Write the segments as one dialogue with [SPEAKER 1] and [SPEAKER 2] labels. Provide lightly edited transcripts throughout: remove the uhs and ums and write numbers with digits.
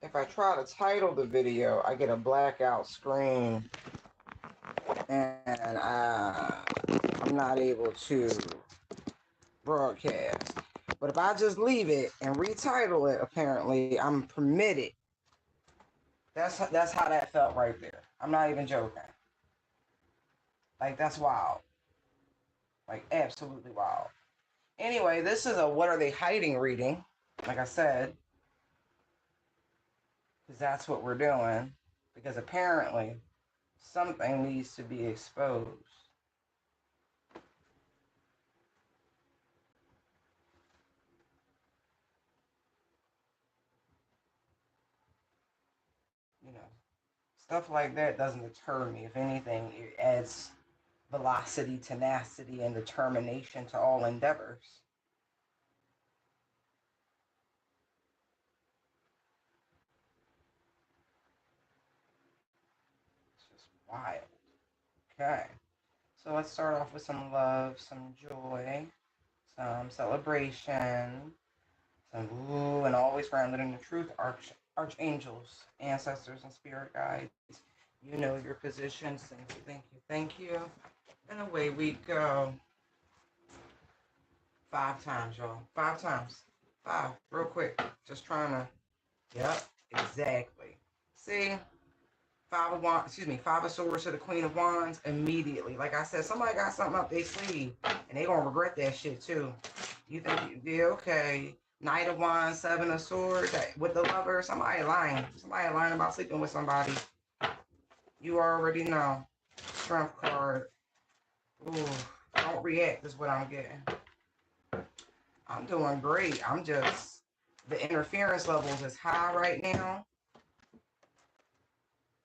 [SPEAKER 1] if I try to title the video, I get a blackout screen, and I'm not able to broadcast. But if I just leave it and retitle it, apparently I'm permitted. That's how that felt right there. I'm not even joking. Like, that's wild. Like, absolutely wild. Anyway, this is a What Are They Hiding reading, like I said, because that's what we're doing, because apparently something needs to be exposed. You know, stuff like that doesn't deter me. If anything, it adds velocity, tenacity, and determination to all endeavors. It's just wild. Okay. So let's start off with some love, some joy, some celebration, some ooh, and always grounded in the truth, archangels, ancestors, and spirit guides. You know your positions. Thank you, thank you, thank you. And away we go. 5 times, y'all. 5 times. 5, real quick. Just trying to. Yep, exactly. See, 5 of Wands. Excuse me, 5 of Swords to the Queen of Wands immediately. Like I said, somebody got something up their sleeve, and they gonna regret that shit too. You think you be okay? Knight of Wands, 7 of Swords with the lover. Somebody lying. Somebody lying about sleeping with somebody. You already know. Strength card. Ooh, don't react is what I'm getting. I'm doing great. I'm just, the interference levels is high right now.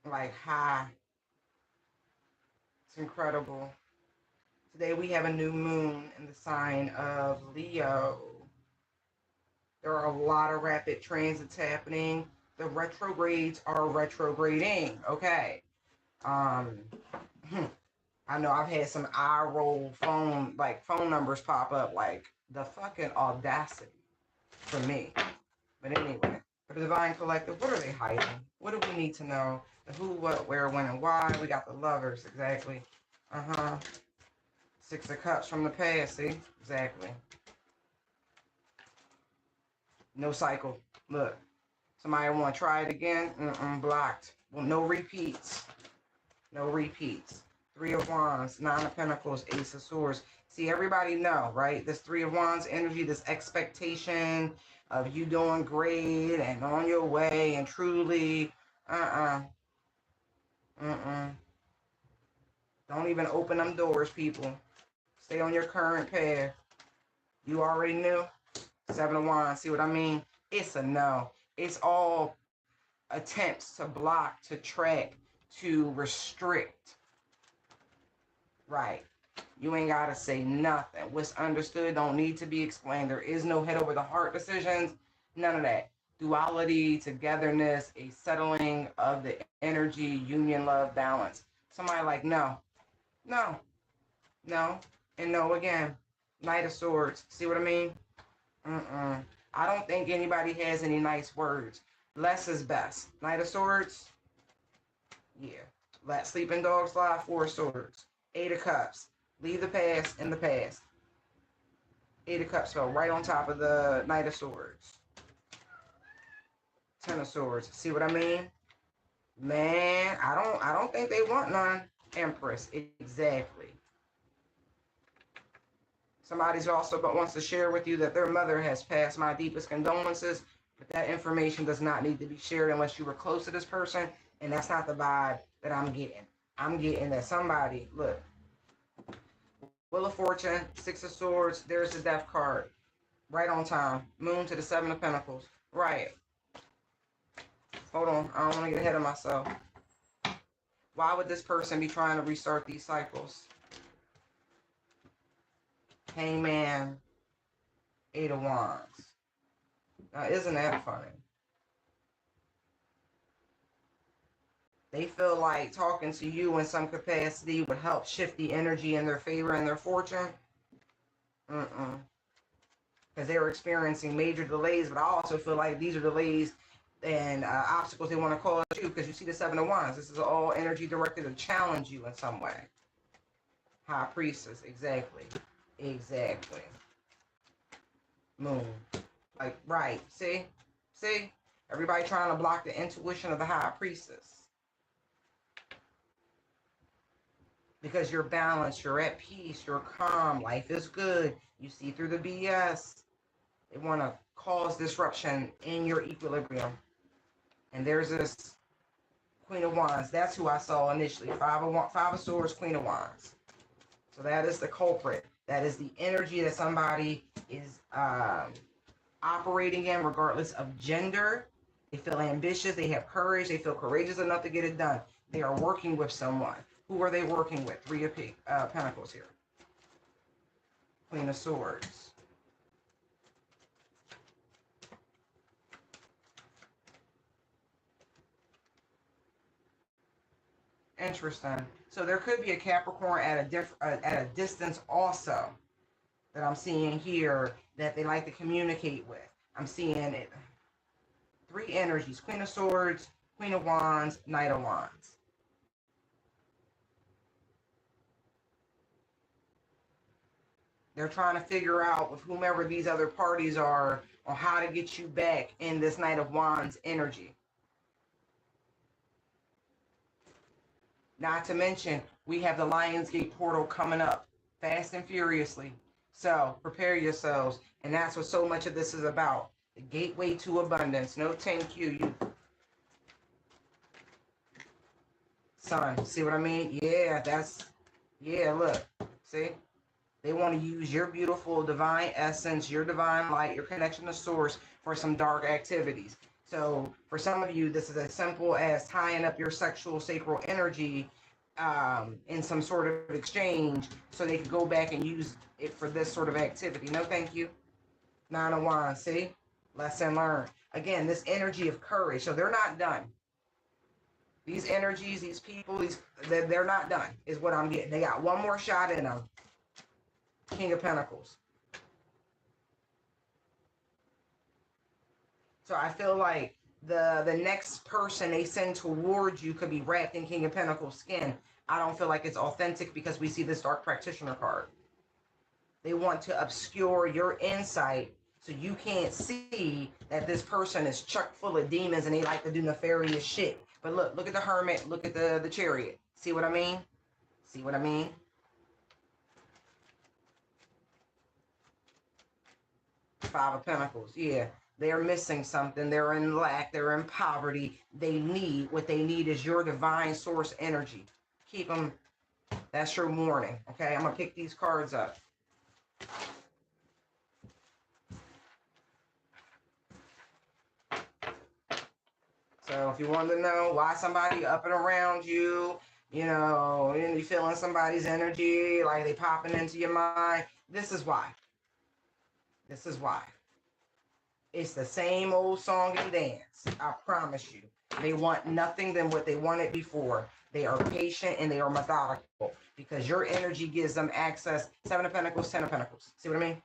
[SPEAKER 1] Like high. It's incredible. Today we have a new moon in the sign of Leo. There are a lot of rapid transits happening. The retrogrades are retrograding. Okay. I know I've had some eye roll phone numbers pop up, like the fucking audacity for me. But anyway, for the Divine Collective, what are they hiding? What do we need to know? The who, what, where, when, and why. We got the lovers, exactly. 6 of Cups from the past, see? Exactly. No cycle. Look. Somebody want to try it again? Blocked. Well, no repeats. No repeats. 3 of Wands, 9 of Pentacles, Ace of Swords. See, everybody know, right? This 3 of Wands energy, this expectation of you doing great and on your way and truly, Don't even open them doors, people. Stay on your current path. You already knew. 7 of Wands, see what I mean? It's a no. It's all attempts to block, to track, to restrict. Right. You ain't got to say nothing. What's understood don't need to be explained. There is no head over the heart decisions. None of that. Duality, togetherness, a settling of the energy, union, love, balance. Somebody like, no, no, no, and no again. Knight of Swords. See what I mean? I don't think anybody has any nice words. Less is best. Knight of Swords. Yeah. Let sleeping dogs lie. 4 of Swords. 8 of Cups. Leave the past in the past. 8 of Cups fell right on top of the Knight of Swords. 10 of Swords. See what I mean? Man, I don't think they want none. Empress. Exactly. Somebody's also but wants to share with you that their mother has passed. My deepest condolences. But that information does not need to be shared unless you were close to this person. And that's not the vibe that I'm getting. I'm getting that somebody, look. Wheel of Fortune, 6 of Swords, there's the Death card. Right on time. Moon to the 7 of Pentacles. Right. Hold on. I don't want to get ahead of myself. Why would this person be trying to restart these cycles? Hangman, 8 of Wands. Now, isn't that funny? They feel like talking to you in some capacity would help shift the energy in their favor and their fortune. Because they're experiencing major delays, but I also feel like these are delays and obstacles they want to cause you, because you see the Seven of Wands. This is all energy directed to challenge you in some way. High Priestess, exactly. Exactly. Moon. Like, right. See? See? Everybody trying to block the intuition of the High Priestess. Because you're balanced, you're at peace, you're calm, life is good. You see through the BS. They want to cause disruption in your equilibrium. And there's this Queen of Wands. That's who I saw initially. Five of Swords, Queen of Wands. So that is the culprit. That is the energy that somebody is operating in, regardless of gender. They feel ambitious. They have courage. They feel courageous enough to get it done. They are working with someone. Who are they working with? Three of Pentacles here. Queen of Swords. Interesting. So there could be a Capricorn at a distance also that I'm seeing here that they like to communicate with. I'm seeing it. Three energies: Queen of Swords, Queen of Wands, Knight of Wands. They're trying to figure out with whomever these other parties are on how to get you back in this Knight of Wands energy. Not to mention, we have the Lionsgate portal coming up fast and furiously. So prepare yourselves. And that's what so much of this is about. The gateway to abundance. No thank you. Son, see what I mean? Yeah, look. See? They want to use your beautiful divine essence, your divine light, your connection to source for some dark activities. So for some of you, this is as simple as tying up your sexual sacral energy in some sort of exchange so they can go back and use it for this sort of activity. No, thank you. Nine of Wands, see? Lesson learned. Again, this energy of courage. So they're not done. These energies, these people, they're not done, is what I'm getting. They got one more shot in them. King of Pentacles. So I feel like the next person they send towards you could be wrapped in King of Pentacles skin. I don't feel like it's authentic because we see this Dark Practitioner card. They want to obscure your insight so you can't see that this person is chock full of demons and they like to do nefarious shit. But look at the Hermit, look at the Chariot. See what I mean? See what I mean? Five of Pentacles, yeah. They're missing something. They're in lack. They're in poverty. What they need is your divine source energy. Keep them. That's your warning, okay? I'm going to pick these cards up. So if you want to know why somebody up and around you, you know, you feeling somebody's energy, like they popping into your mind, this is why. This is why. It's the same old song and dance. I promise you. They want nothing than what they wanted before. They are patient and they are methodical because your energy gives them access. Seven of Pentacles, Ten of Pentacles. See what I mean?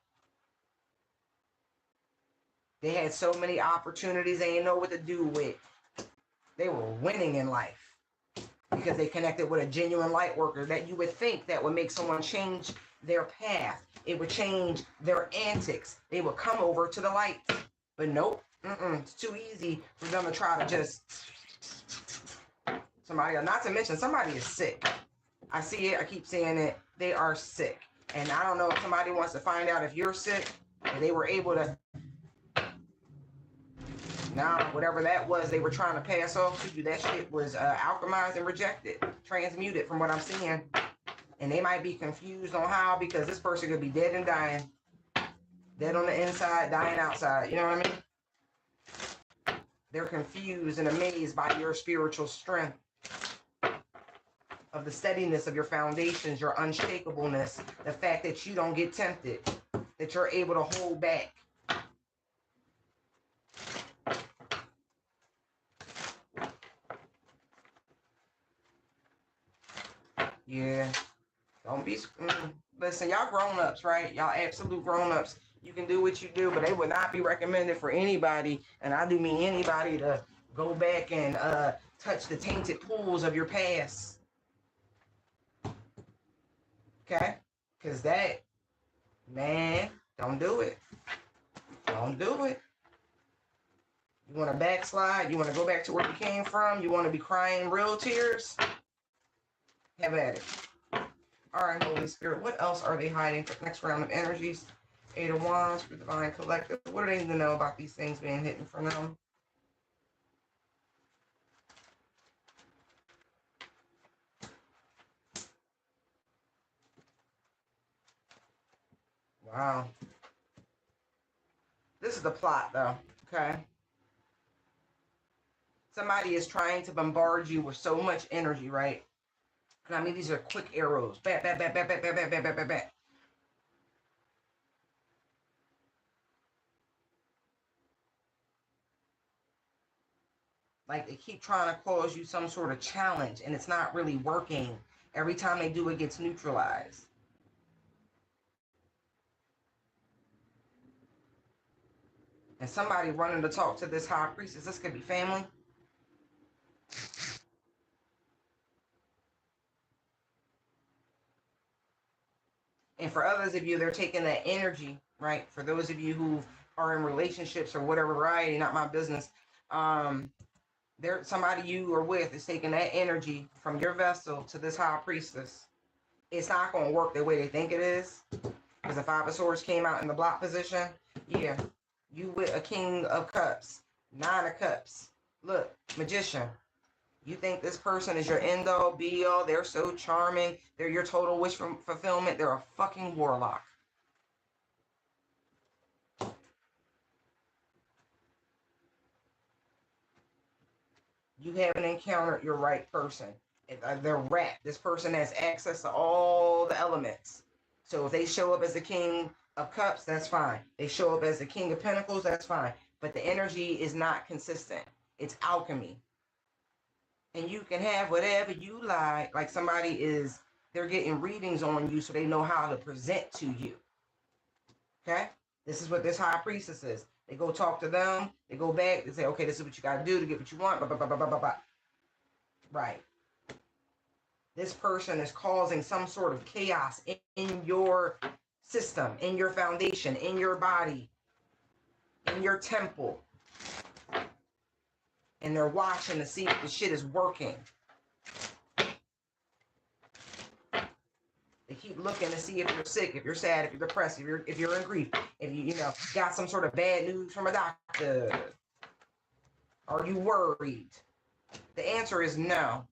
[SPEAKER 1] They had so many opportunities they didn't know what to do with. They were winning in life because they connected with a genuine light worker that you would think that would make someone change their path. It would change their antics. They would come over to the light. But nope, it's too easy for them to try to just somebody, not to mention somebody is sick. I see it, I keep saying it, they are sick. And I don't know if somebody wants to find out if you're sick, and they were able to, whatever that was they were trying to pass off to you, that shit was alchemized and rejected, transmuted from what I'm seeing. And they might be confused on how, because this person could be dead and dying. Dead on the inside, dying outside. You know what I mean? They're confused and amazed by your spiritual strength, of the steadiness of your foundations, your unshakableness, the fact that you don't get tempted, that you're able to hold back. Yeah. Don't be... Listen, y'all grown-ups, right? Y'all absolute grown-ups. You can do what you do, but they would not be recommended for anybody, and I do mean anybody, to go back and touch the tainted pools of your past. Okay? Because that, man, don't do it. Don't do it. You want to backslide? You want to go back to where you came from? You want to be crying real tears? Have at it. All right, Holy Spirit, what else are they hiding for the next round of energies? Eight of Wands for Divine Collective. What do they need to know about these things being hidden from them? Wow. This is the plot, though, okay? Somebody is trying to bombard you with so much energy, right? And I mean, these are quick arrows. Bat, bat, bat, bat, bat, bat, bat, bat, bat, bat, bat. Like, they keep trying to cause you some sort of challenge, and it's not really working. Every time they do, it gets neutralized. And somebody running to talk to this high priestess. This could be family. And for others of you, they're taking that energy, right? For those of you who are in relationships or whatever variety, not my business, there, somebody you are with is taking that energy from your vessel to this high priestess. It's not going to work the way they think it is. Because the Five of Swords came out in the block position. Yeah, you with a King of Cups, Nine of Cups. Look, Magician. You think this person is your end all be all? They're so charming. They're your total wish fulfillment. They're a fucking warlock. You haven't encountered your right person. They're wrapped. This person has access to all the elements. So if they show up as the King of Cups, that's fine. They show up as the King of Pentacles, that's fine. But the energy is not consistent. It's alchemy. And you can have whatever you like somebody is, they're getting readings on you so they know how to present to you. Okay? This is what this high priestess is. They go talk to them, they go back, they say, okay, this is what you got to do to get what you want, blah, blah, blah, blah, blah, blah. Right. This person is causing some sort of chaos in your system, in your foundation, in your body, in your temple. And they're watching to see if the shit is working. They keep looking to see if you're sick, if you're sad, if you're depressed, if you're in grief, if you got some sort of bad news from a doctor. Are you worried? The answer is no.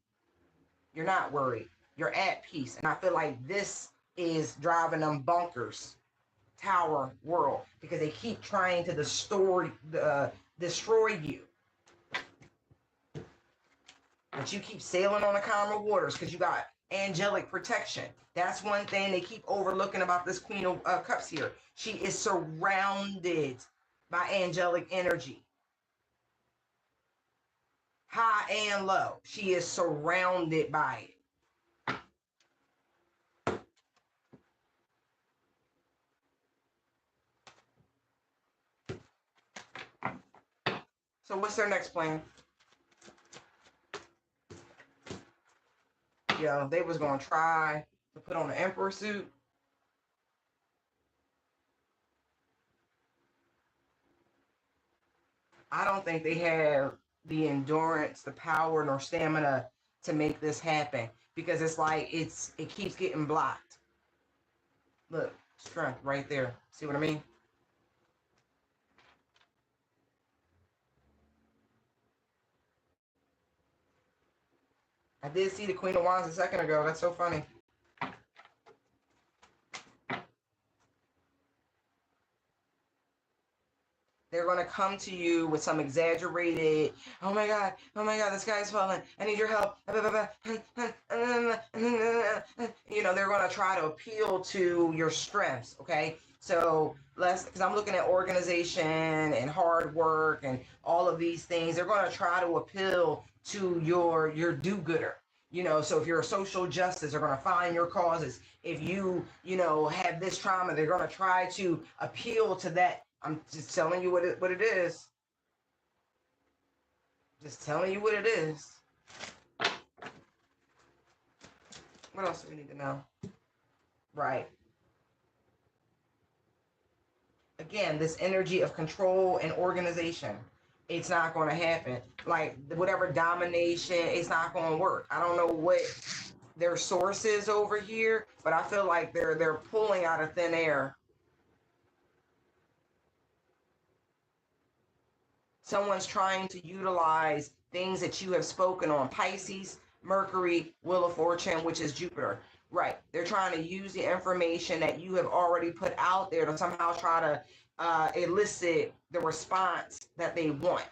[SPEAKER 1] You're not worried. You're at peace. And I feel like this is driving them bonkers. Tower world. Because they keep trying to destroy you. But you keep sailing on the calmer waters because you got angelic protection. That's one thing they keep overlooking about this Queen of Cups here. She is surrounded by angelic energy. High and low. She is surrounded by it. So what's their next plan? Yo, they was going to try to put on the emperor suit. I don't think they have the endurance, the power, nor stamina to make this happen. Because it's like, it keeps getting blocked. Look, strength right there. See what I mean? I did see the Queen of Wands a second ago. That's so funny. They're going to come to you with some exaggerated, oh my God, the sky's falling. I need your help. You know, they're going to try to appeal to your strengths, okay? So because I'm looking at organization and hard work and all of these things, they're going to try to appeal to your do-gooder. You know, so if you're a social justice, they're going to find your causes. If you, have this trauma, they're going to try to appeal to that. I'm just telling you what it is. Just telling you what it is. What else do we need to know? Right. Again, this energy of control and organization, it's not going to happen. Like whatever domination, it's not going to work. I don't know what their source is over here, but I feel like they're pulling out of thin air. Someone's trying to utilize things that you have spoken on. Pisces, Mercury, Wheel of Fortune, which is Jupiter. Right. They're trying to use the information that you have already put out there to somehow try to elicit the response that they want.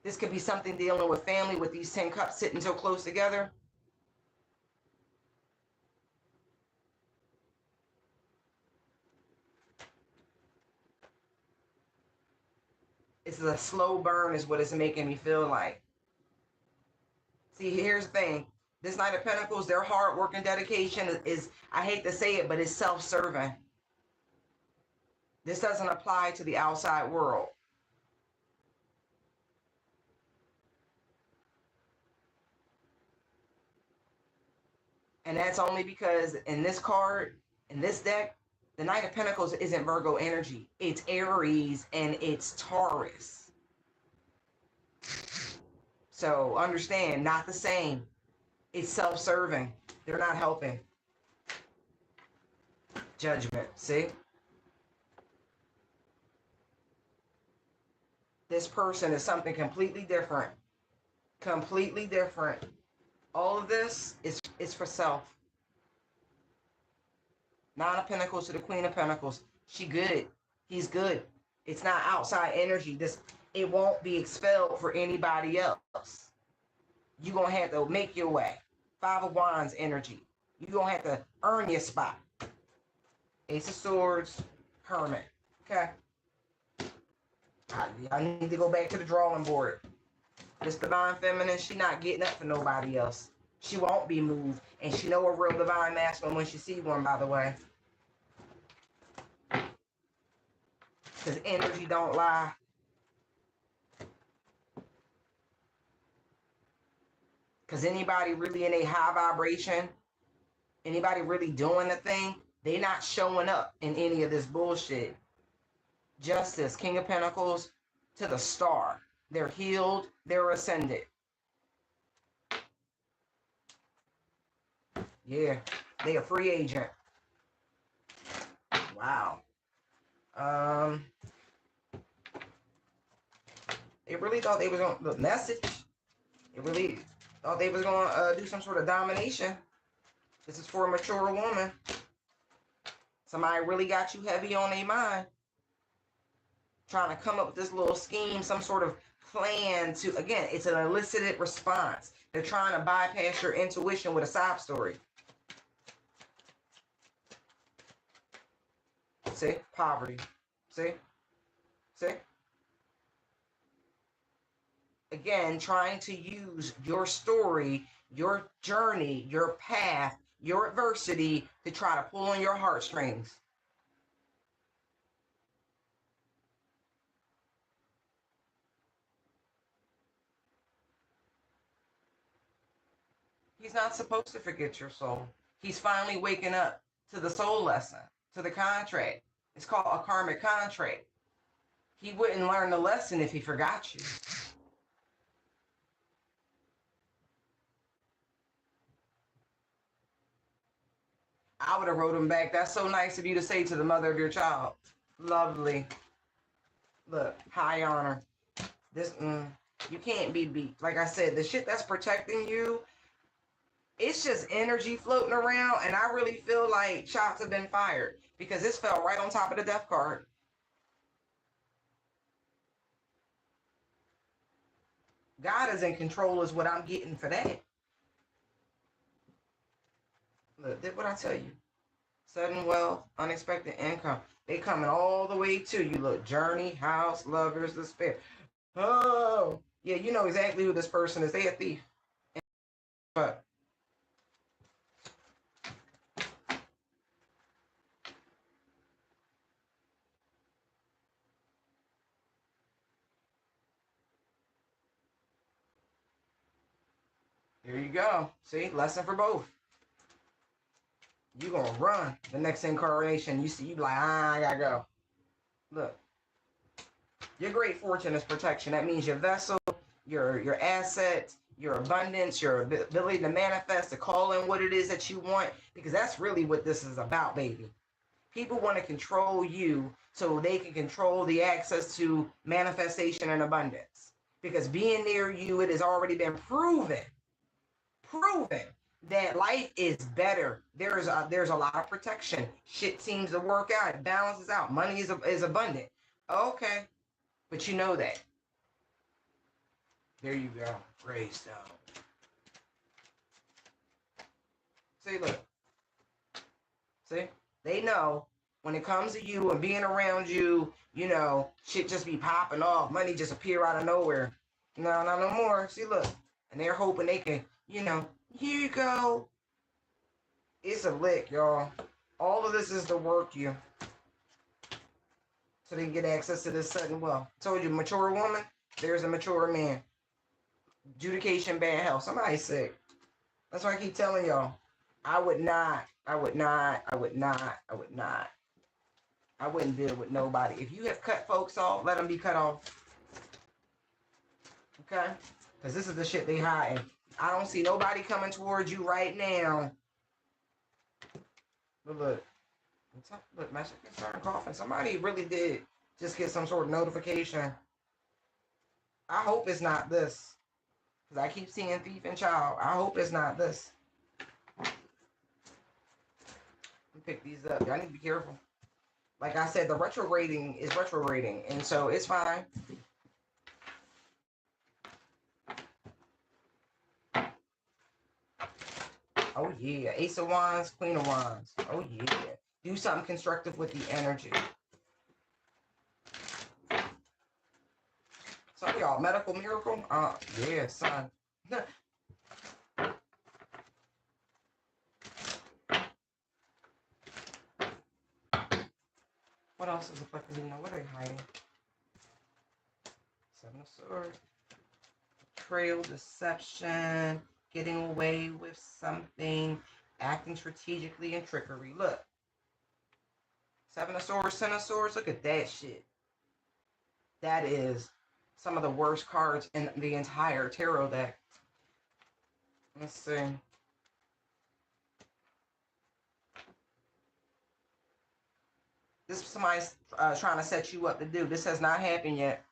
[SPEAKER 1] This could be something dealing with family with these 10 cups sitting so close together. It's a slow burn is what it's making me feel like. See, here's the thing. This Knight of Pentacles, their hard work and dedication is, I hate to say it, but it's self-serving. This doesn't apply to the outside world. And that's only because in this card, in this deck, the Knight of Pentacles isn't Virgo energy. It's Aries and it's Taurus. So understand, not the same. It's self-serving. They're not helping. Judgment, see? This person is something completely different. Completely different. All of this is for self. Nine of Pentacles to the Queen of Pentacles. She good. He's good. It's not outside energy. It won't be expelled for anybody else. You're going to have to make your way. Five of Wands energy. You're going to have to earn your spot. Ace of Swords, Hermit. Okay. I need to go back to the drawing board. This Divine Feminine, she not getting up for nobody else. She won't be moved. And she know a real Divine Masculine when she see one, by the way. Because energy don't lie. Because anybody really in a high vibration, anybody really doing the thing, they not showing up in any of this bullshit. Justice, King of Pentacles to the Star. They're healed. They're ascended. Yeah, they a free agent. Wow. They really thought they was on the message. They really thought they was going to do some sort of domination. This is for a mature woman. Somebody really got you heavy on their mind. Trying to come up with this little scheme, some sort of plan to, again, it's an elicited response. They're trying to bypass your intuition with a sob story. See? Poverty. See? See? Again, trying to use your story, your journey, your path, your adversity to try to pull on your heartstrings. He's not supposed to forget your soul. He's finally waking up to the soul lesson, to the contract. It's called a karmic contract. He wouldn't learn the lesson if he forgot you. I would have wrote him back. That's so nice of you to say to the mother of your child. Lovely. Look, high honor. This, you can't be beat. Like I said, the shit that's protecting you, it's just energy floating around, and I really feel like shots have been fired because this fell right on top of the death card. God is in control is what I'm getting for that. Look, did what I tell you. Sudden wealth, unexpected income. They coming all the way to you. Look, journey, house, lovers, despair. Oh, yeah, you know exactly who this person is. They a thief. But there you go. See, lesson for both. You gonna run the next incarnation. You see, you like, I gotta go. Look, your great fortune is protection. That means your vessel, your assets, your abundance, your ability to manifest, to call in what it is that you want, because that's really what this is about, baby. People want to control you so they can control the access to manifestation and abundance. Because being near you, it has already been proven that life is better. There's a lot of protection. Shit seems to work out. It balances out. Money is abundant. Okay, but you know that. There you go. Greystone. See, look. See, they know when it comes to you and being around you, you know, shit just be popping off. Money just appear out of nowhere. No, no more. See, look, and they're hoping they can, you know, here you go. It's a lick, y'all. All of this is to work you so they can get access to this sudden wealth. Told you, mature woman, there's a mature man. Adjudication, bad health. Somebody's sick. That's why I keep telling y'all. I wouldn't deal with nobody. If you have cut folks off, let them be cut off. Okay? Because this is the shit they hiding. I don't see nobody coming towards you right now. But look, Master Concern coughing. Somebody really did just get some sort of notification. I hope it's not this. Because I keep seeing thief and child. I hope it's not this. Let me pick these up. Y'all need to be careful. Like I said, the retrograding is retrograding. And so it's fine. Oh, yeah. Ace of Wands, Queen of Wands. Oh, yeah. Do something constructive with the energy. Some of y'all, medical miracle? Yeah, son. What else is affecting you? What are they hiding? Seven of Swords. Betrayal, deception, getting away with something, acting strategically, and trickery. Look. Seven of Swords, Ten of Swords. Look at that shit. That is some of the worst cards in the entire tarot deck. Let's see. This is somebody's trying to set you up to do. This has not happened yet.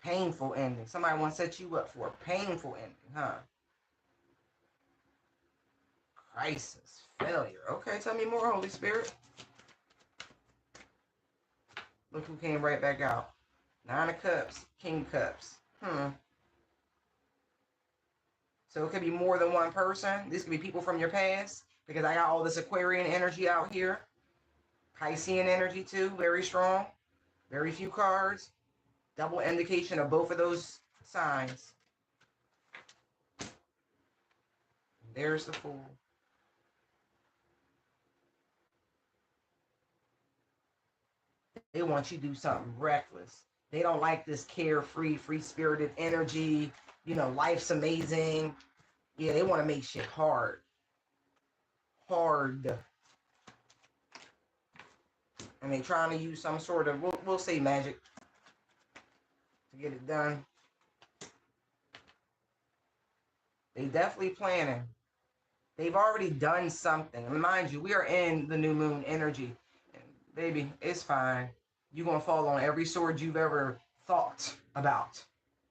[SPEAKER 1] Painful ending. Somebody wants to set you up for a painful ending, huh? Crisis. Failure. Okay, tell me more, Holy Spirit. Look who came right back out. Nine of Cups. King of Cups. So it could be more than one person. This could be people from your past. Because I got all this Aquarian energy out here. Piscean energy too. Very strong. Very few cards. Double indication of both of those signs. There's the Fool. They want you to do something reckless. They don't like this carefree, free-spirited energy. You know, life's amazing. Yeah, they want to make shit hard. Hard. And they trying to use some sort of, we'll say magic to get it done. They definitely planning. They've already done something. And mind you, we are in the new moon energy. And baby, it's fine. You're going to fall on every sword you've ever thought about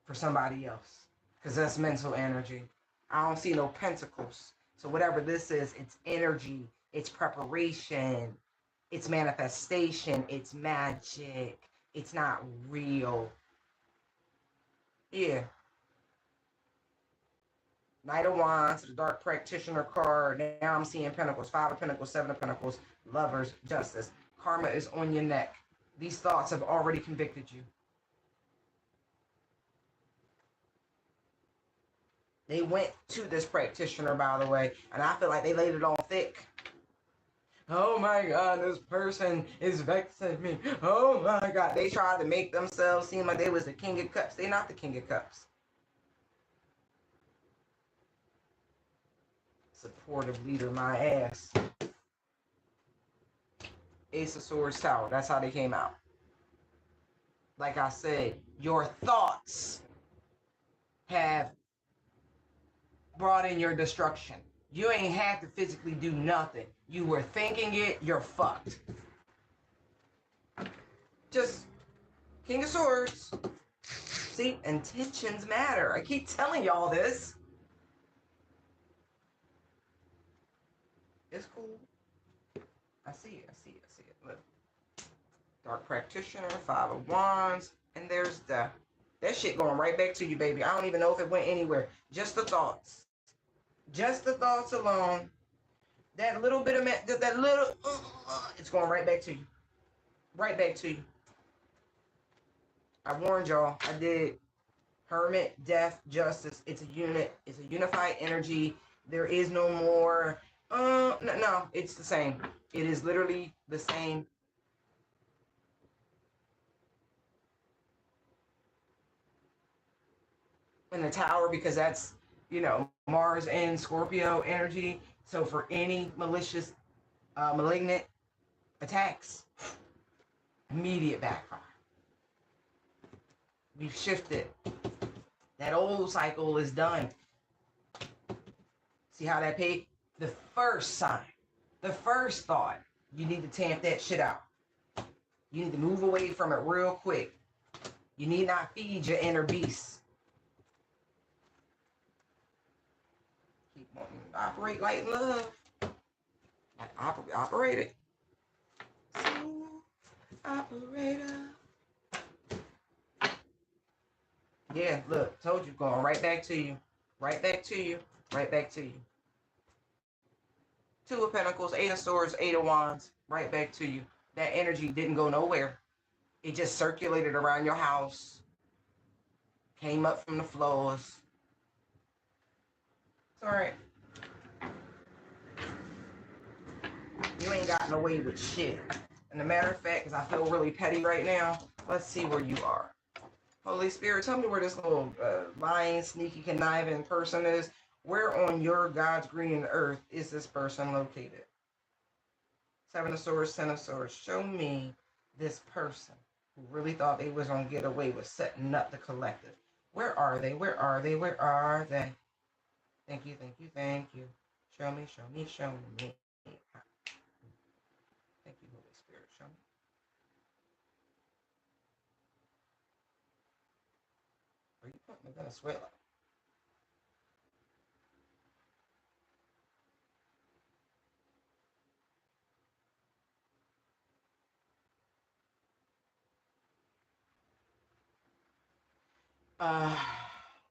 [SPEAKER 1] for somebody else. Because that's mental energy. I don't see no pentacles. So whatever this is, it's energy, it's preparation, it's manifestation, it's magic. It's not real. Yeah. Knight of Wands, the Dark Practitioner card. Now I'm seeing Pentacles, Five of Pentacles, Seven of Pentacles, Lovers, Justice. Karma is on your neck. These thoughts have already convicted you. They went to this practitioner, by the way, and I feel like they laid it on thick. Oh my God, this person is vexing me. Oh my God. They tried to make themselves seem like they was the King of Cups. They're not the King of Cups. Supportive leader, my ass. Ace of Swords Tower. That's how they came out. Like I said, your thoughts have brought in your destruction. You ain't have to physically do nothing. You were thinking it, you're fucked. Just King of Swords. See, intentions matter. I keep telling y'all this. It's cool. I see it. Look. Dark Practitioner, Five of Wands, and there's that shit going right back to you, baby. I don't even know if it went anywhere. Just the thoughts. Just the thoughts alone. That little bit of that little, it's going right back to you. Right back to you. I warned y'all. I did. Hermit, death, justice. It's a unit. It's a unified energy. There is no more. No, it's the same. It is literally the same. In the tower, because that's, Mars and Scorpio energy. So for any malicious, malignant attacks, immediate backfire. We've shifted. That old cycle is done. See how that paid? The first sign, the first thought, you need to tamp that shit out. You need to move away from it real quick. You need not feed your inner beast. Keep on, operate like love. Operate it. Operator. Yeah, look, told you, going right back to you. Right back to you. Right back to you. Two of Pentacles, Eight of Swords, Eight of Wands, right back to you. That energy didn't go nowhere. It just circulated around your house. Came up from the floors. It's all right. You ain't gotten away with shit. And a matter of fact, because I feel really petty right now, let's see where you are. Holy Spirit, tell me where this little lying, sneaky, conniving person is. Where on your God's green earth is this person located? Seven of Swords, Ten of Swords. Show me this person who really thought they was going to get away with setting up the collective. Where are they? Where are they? Where are they? Thank you, thank you, thank you. Show me, show me, show me. Thank you, Holy Spirit. Show me. Are you putting Venezuela?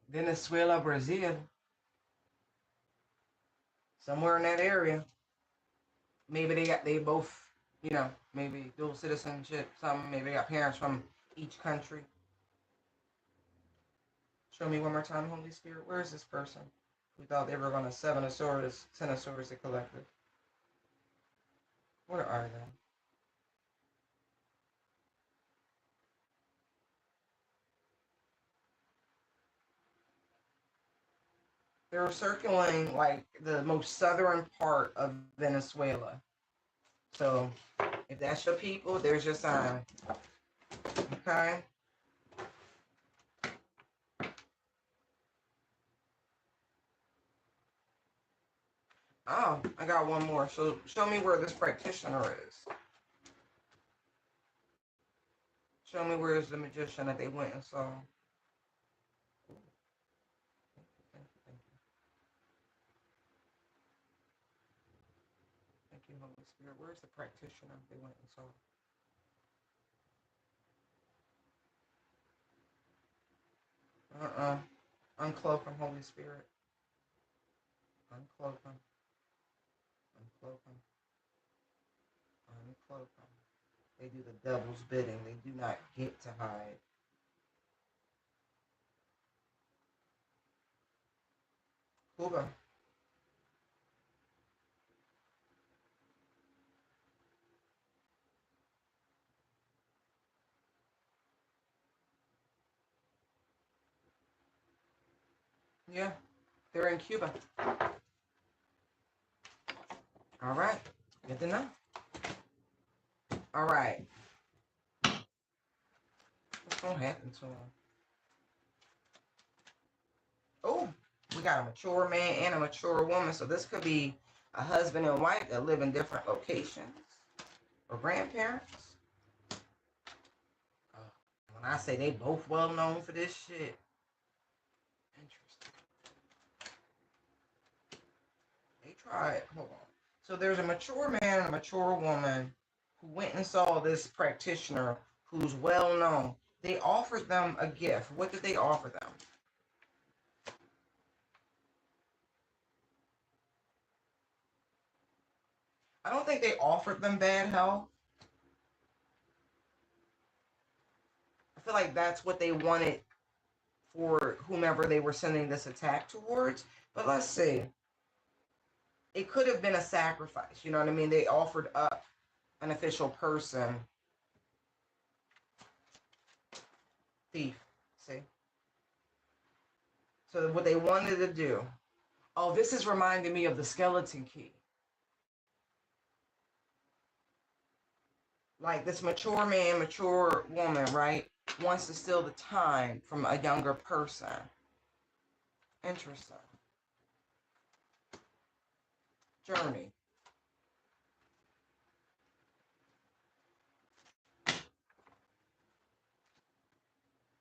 [SPEAKER 1] Venezuela, Brazil. Somewhere in that area. Maybe they both, maybe dual citizenship, something. Maybe they got parents from each country. Show me one more time, Holy Spirit. Where is this person who thought they were going to Seven of Swords, Ten of Swords, the collective? Where are they? They're circling like the most southern part of Venezuela. So if that's your people, there's your sign. Okay? Oh, I got one more. So show me where this practitioner is. Show me where is the magician that they went and saw. Thank you, Holy Spirit. Where's the practitioner they went and saw? Uncloak them, Holy Spirit. Uncloak them. Uncloak them. Uncloak them. They do the devil's bidding. They do not get to hide. Cuba. Yeah, they're in Cuba. All right, good to know. All right, what's gonna happen to them? Oh, we got a mature man and a mature woman, so this could be a husband and wife that live in different locations or grandparents. When I say they both well known for this shit, interesting. They tried. Hold on. So there's a mature man and a mature woman who went and saw this practitioner who's well known. They offered them a gift. What did they offer them? I don't think they offered them bad health. I feel like that's what they wanted for whomever they were sending this attack towards. But let's see. It could have been a sacrifice. You know what I mean? They offered up an official person. Thief. See? So what they wanted to do. Oh, this is reminding me of the skeleton key. Like this mature man, mature woman, right? Wants to steal the time from a younger person. Interesting. Journey.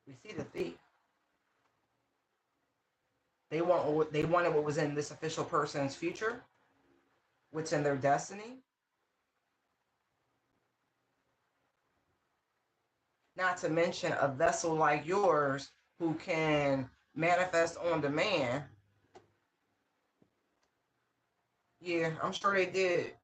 [SPEAKER 1] We see the thief. They wanted what was in this official person's future, what's in their destiny. Not to mention a vessel like yours who can manifest on demand. Yeah, I'm sure they did.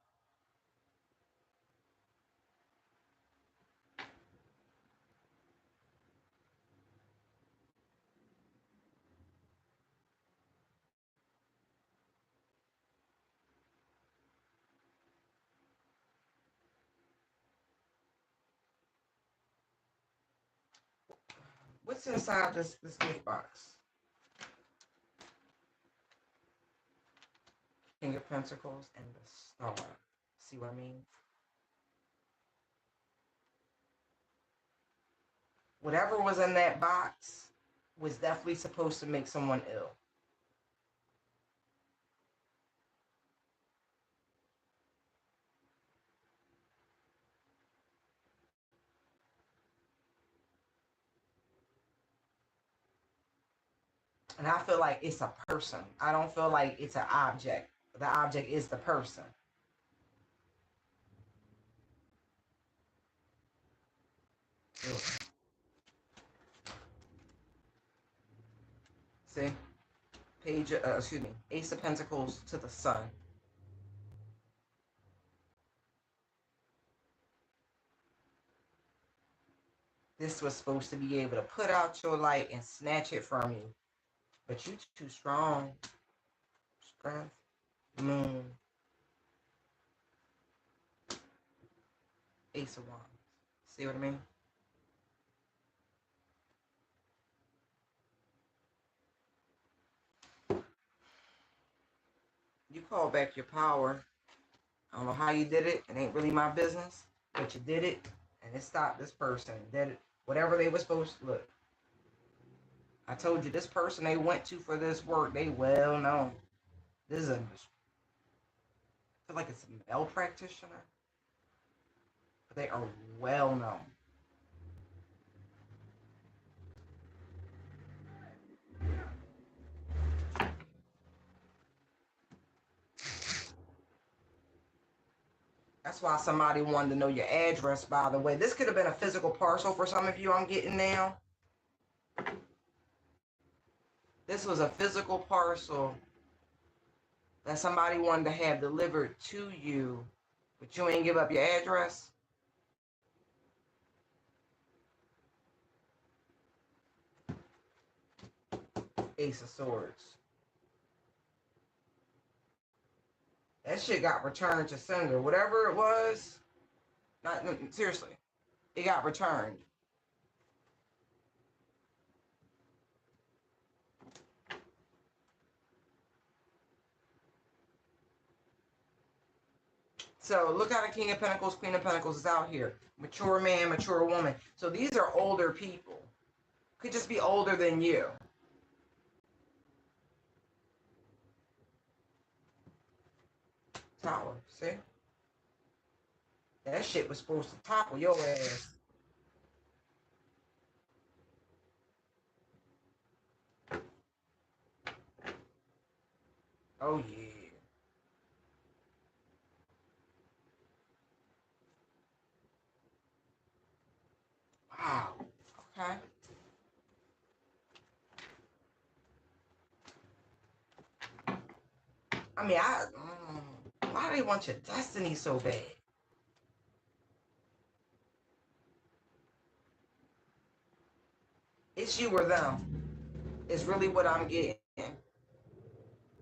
[SPEAKER 1] What's inside this gift box? King of Pentacles and the Star. See what I mean? Whatever was in that box was definitely supposed to make someone ill. And I feel like it's a person. I don't feel like it's an object. The object is the person. See? Ace of Pentacles to the Sun. This was supposed to be able to put out your light and snatch it from you. But you too strong. Strength. Moon. Ace of Wands. See what I mean? You call back your power. I don't know how you did it. It ain't really my business. But you did it. And it stopped this person. Did it. Whatever they were supposed to look. I told you this person they went to for this work, they well known. This is I feel like it's a male practitioner. But they are well known. That's why somebody wanted to know your address, by the way. This could have been a physical parcel for some of you I'm getting now. This was a physical parcel that somebody wanted to have delivered to you, but you ain't give up your address. Ace of Swords. That shit got returned to sender. Whatever it was, not seriously, it got returned. So look how the King of Pentacles, Queen of Pentacles is out here. Mature man, mature woman. So these are older people. Could just be older than you. Tower, see? That shit was supposed to topple your ass. Oh, yeah. Wow. Okay. I mean, why do they want your destiny so bad? It's you or them. Is really what I'm getting.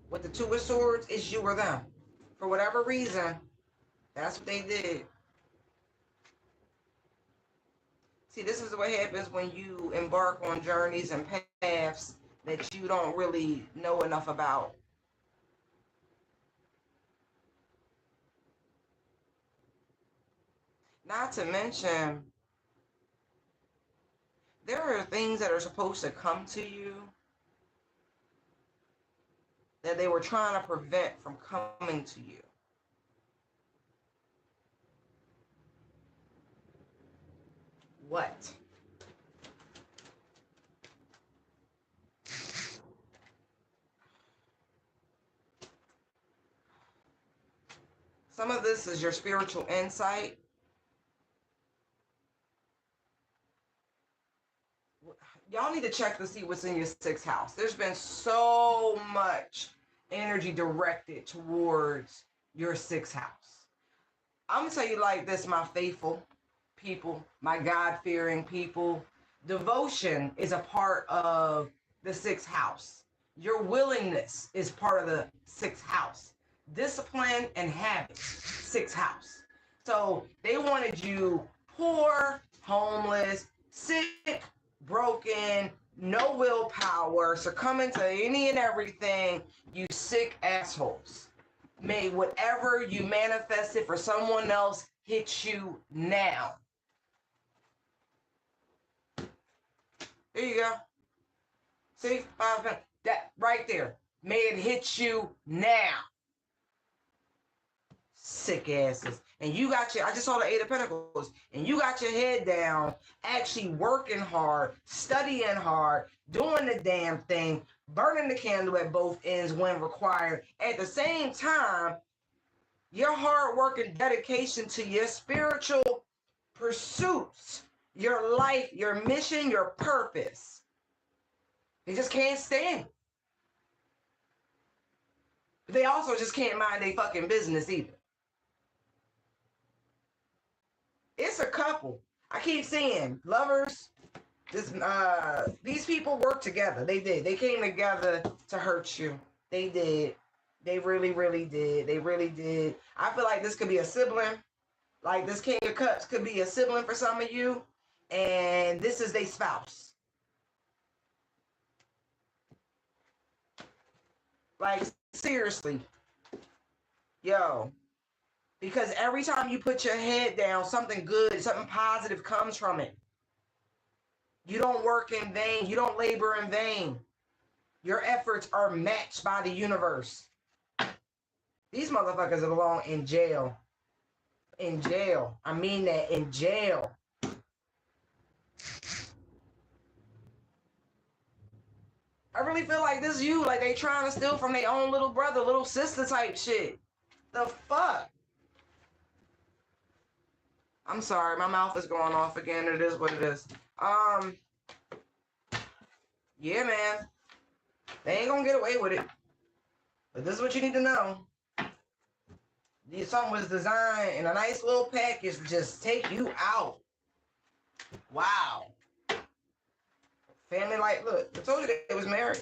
[SPEAKER 1] With the Two of Swords, it's you or them. For whatever reason, that's what they did. See, this is what happens when you embark on journeys and paths that you don't really know enough about. Not to mention, there are things that are supposed to come to you that they were trying to prevent from coming to you. What? Some of this is your spiritual insight. Y'all need to check to see what's in your sixth house. There's been so much energy directed towards your sixth house. I'm going to tell you like this, my faithful people, my God-fearing people. Devotion is a part of the sixth house. Your willingness is part of the sixth house. Discipline and habits, sixth house. So they wanted you poor, homeless, sick, broken, no willpower, succumbing to any and everything, you sick assholes. May whatever you manifested for someone else hit you now. There you go. See, that right there. May it hit you now. Sick asses. And you got I just saw the Eight of Pentacles, and you got your head down, actually working hard, studying hard, doing the damn thing, burning the candle at both ends when required. At the same time, your hard work and dedication to your spiritual pursuits, your life, your mission, your purpose. They just can't stand it. But they also just can't mind their fucking business either. It's a couple. I keep saying lovers. These people work together. They did. They came together to hurt you. They did. They really, really did. They really did. I feel like this could be a sibling. Like this King of Cups could be a sibling for some of you. And this is their spouse. Like, seriously. Yo. Because every time you put your head down, something good, something positive comes from it. You don't work in vain. You don't labor in vain. Your efforts are matched by the universe. These motherfuckers belong in jail. In jail. I mean that, in jail. I really feel like this is you. Like they trying to steal from their own little brother, little sister type shit. The fuck? I'm sorry, my mouth is going off again. It is what it is. Yeah, man. They ain't gonna get away with it. But this is what you need to know. Something was designed in a nice little package to just take you out. Wow. Family, like, look, I told you they was married.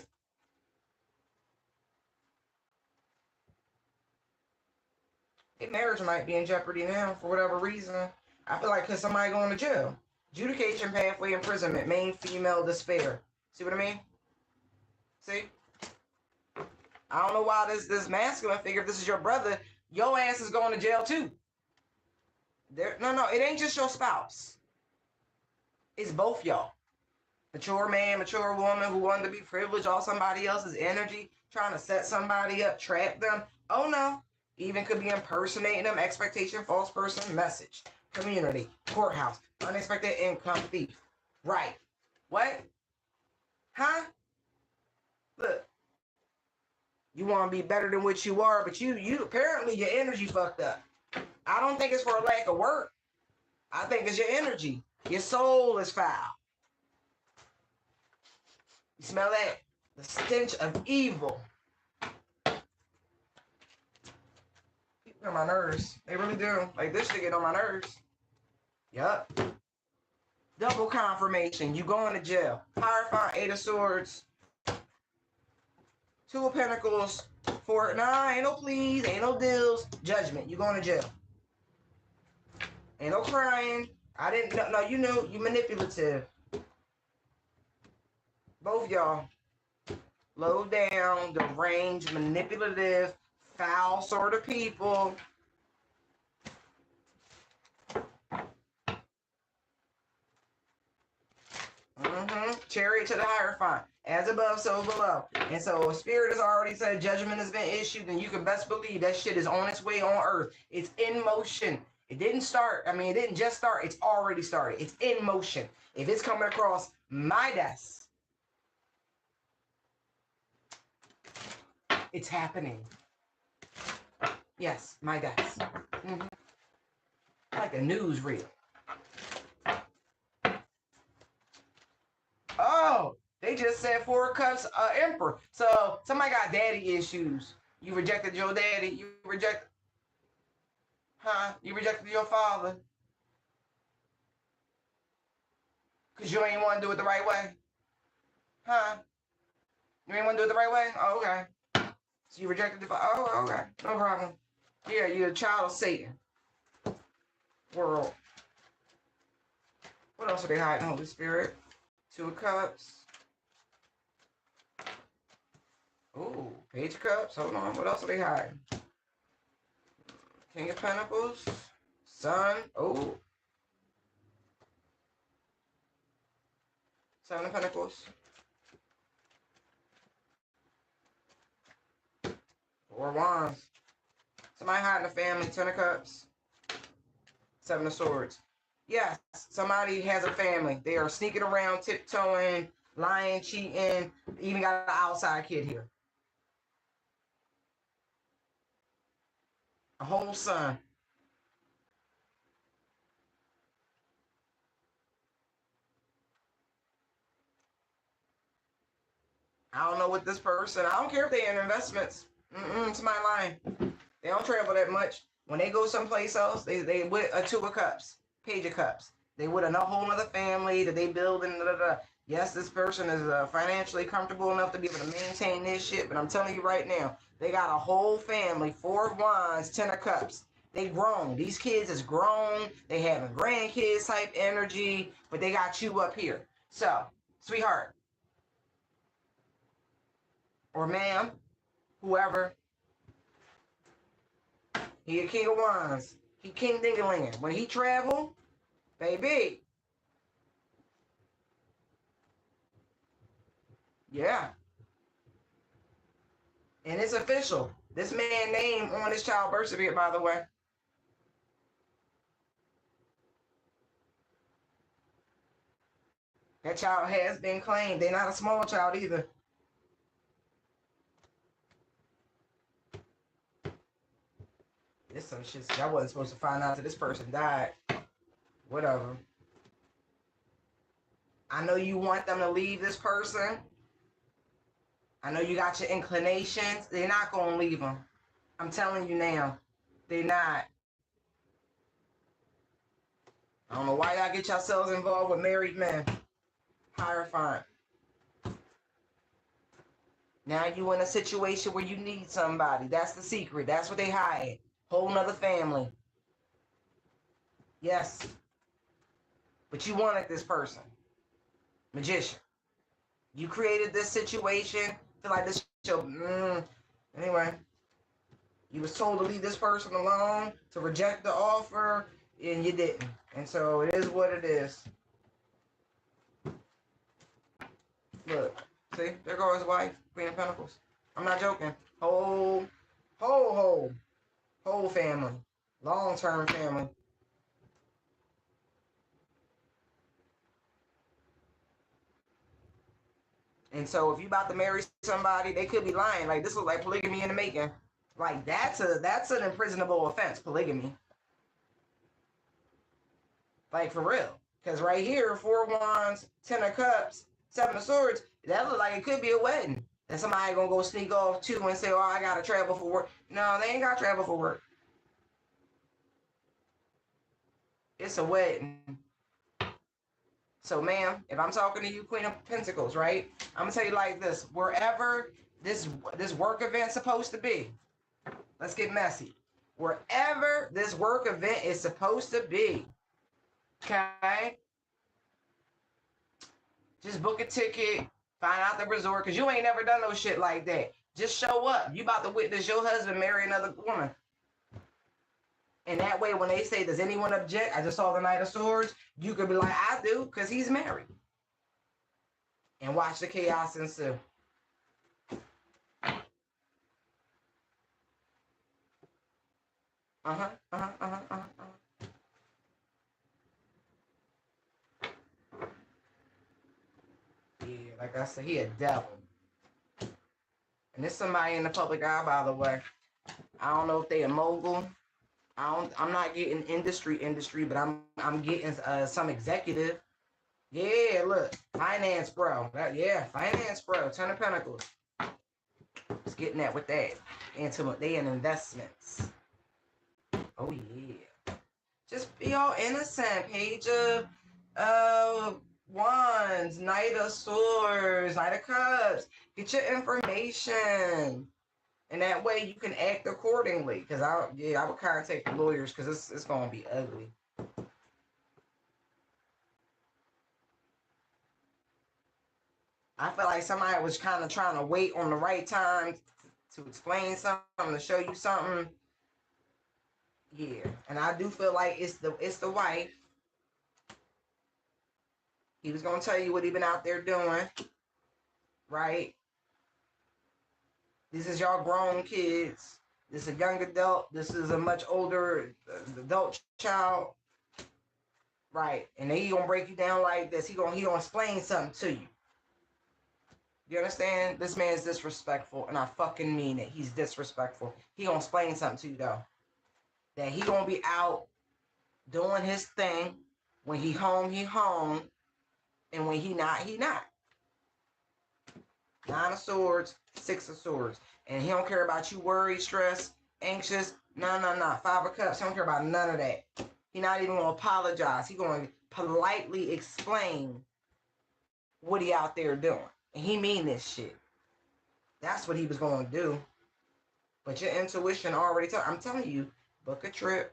[SPEAKER 1] Their marriage might be in jeopardy now for whatever reason. I feel like because somebody going to jail. Adjudication pathway imprisonment, main female despair. See what I mean? See? I don't know why this masculine figure, if this is your brother, your ass is going to jail too. No, it ain't just your spouse. It's both y'all. Mature man, mature woman who wanted to be privileged off somebody else's energy, trying to set somebody up, trap them. Oh no. Even could be impersonating them, expectation, false person, message, community, courthouse, unexpected income, thief. Right. What? Huh? Look. You want to be better than what you are, but you apparently your energy fucked up. I don't think it's for a lack of work. I think it's your energy. Your soul is foul. You smell that? The stench of evil. People get on my nerves. They really do. Like this shit get on my nerves. Yup. Double confirmation. You going to jail. Hierophant, 8 of Swords. 2 of Pentacles. 4. Nah, ain't no pleas. Ain't no deals. Judgment. You going to jail. Ain't no crying. I didn't know. No, you know. You manipulative. Both y'all. Low down, deranged, manipulative, foul sort of people. Chariot to the Hierophant. As above, so below. And so Spirit has already said judgment has been issued, and you can best believe that shit is on its way on earth. It's in motion. It didn't start. I mean, it didn't just start. It's already started. It's in motion. If it's coming across my desk, it's happening. Yes, my desk. Like a newsreel. Oh, they just said 4 of Cups, Emperor. So somebody got daddy issues. You rejected your daddy. You rejected your father. Because you ain't want to do it the right way. You ain't want to do it the right way? Oh, okay. So you rejected the father. Oh, okay. No problem. Yeah, you're a child of Satan. World. What else are they hiding, Holy Spirit? 2 of Cups. Ooh, Page of Cups. Hold on. What else are they hiding? King of Pentacles. Sun. Oh. 7 of Pentacles. 4 of Wands. Somebody hiding the family. 10 of Cups. 7 of Swords. Yes, somebody has a family. They are sneaking around, tiptoeing, lying, cheating. Even got an outside kid here. A whole son. I don't know what this person, I don't care if they're in investments. Somebody lying. They don't travel that much. When they go someplace else, they with a 2 of Cups, Page of Cups. They with a whole other family that they build and Yes, this person is financially comfortable enough to be able to maintain this shit, but I'm telling you right now, they got a whole family, 4 of Wands, 10 of Cups. They grown. These kids is grown. They having grandkids type energy, but they got you up here. So, sweetheart, or ma'am, whoever, he a King of Wands. He King Dingaling. When he travel, baby. Yeah. And it's official. This man's name on his child birth certificate, by the way. That child has been claimed. They're not a small child either. This some shit I wasn't supposed to find out until this person died. Whatever. I know you want them to leave this person. I know you got your inclinations. They're not going to leave them. I'm telling you now. They're not. I don't know why y'all get yourselves involved with married men. Hierophant. Now you in a situation where you need somebody. That's the secret. That's what they hide. Whole nother family. Yes. But you wanted this person. Magician. You created this situation. Feel like this anyway. You was told to leave this person alone, to reject the offer, and you didn't. And so it is what it is. Look, see, there goes his wife, Queen of Pentacles. I'm not joking. Whole family. Long-term family. And so if you about to marry somebody, they could be lying. Like this was like polygamy in the making. Like that's an imprisonable offense, polygamy. Like for real. Because right here, 4 wands, 10 of cups, 7 of swords, that looks like it could be a wedding. And somebody gonna go sneak off too and say, oh, I gotta travel for work. No, they ain't gotta travel for work. It's a wedding. So, ma'am, if I'm talking to you, Queen of Pentacles, right? I'm gonna tell you like this: wherever this work event's supposed to be, let's get messy. Wherever this work event is supposed to be, okay? Just book a ticket, find out the resort, because you ain't never done no shit like that. Just show up. You about to witness your husband marry another woman. And that way, when they say, does anyone object? I just saw the Knight of Swords. You could be like, I do, because he's married. And watch the chaos ensue. Yeah, like I said, he a devil. And there's somebody in the public eye, by the way. I don't know if they a mogul. I'm not getting industry, but I'm getting some executive. Yeah, look, finance bro. Finance bro. 10 of Pentacles. It's getting that with that. They in investments. Oh yeah. Just be all innocent. Page of Wands, Knight of Swords, Knight of Cups. Get your information. And that way you can act accordingly. Because I would contact the lawyers because it's going to be ugly. I feel like somebody was kind of trying to wait on the right time to explain something, to show you something. Yeah. And I do feel like it's the wife. He was going to tell you what he been out there doing. Right? This is y'all grown kids. This is a young adult. This is a much older adult child. Right. And then he gonna break you down like this. He gonna explain something to you. You understand? This man's disrespectful, and I fucking mean it. He's disrespectful. He gonna explain something to you though. That he gonna be out doing his thing. When he home, and when he not, he not. 9 of Swords, 6 of Swords. And he don't care about you worried, stressed, anxious. No. 5 of Cups. He don't care about none of that. He not even gonna apologize. He gonna politely explain what he out there doing. And he mean this shit. That's what he was gonna do. But your intuition already I'm telling you, book a trip.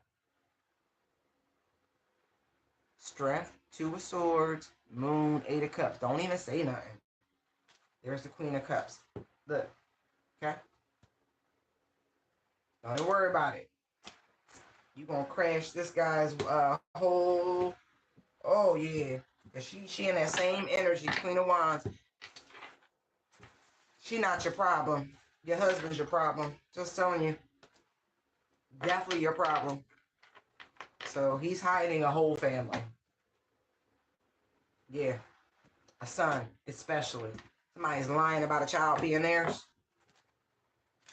[SPEAKER 1] Strength, 2 of Swords, Moon, 8 of Cups. Don't even say nothing. There's the Queen of Cups. Look. Okay? Don't even worry about it. You gonna crash this guy's whole... Oh, yeah. She in that same energy, Queen of Wands. She not your problem. Your husband's your problem. Just telling you. Definitely your problem. So he's hiding a whole family. Yeah. A son, especially. Somebody's lying about a child being theirs.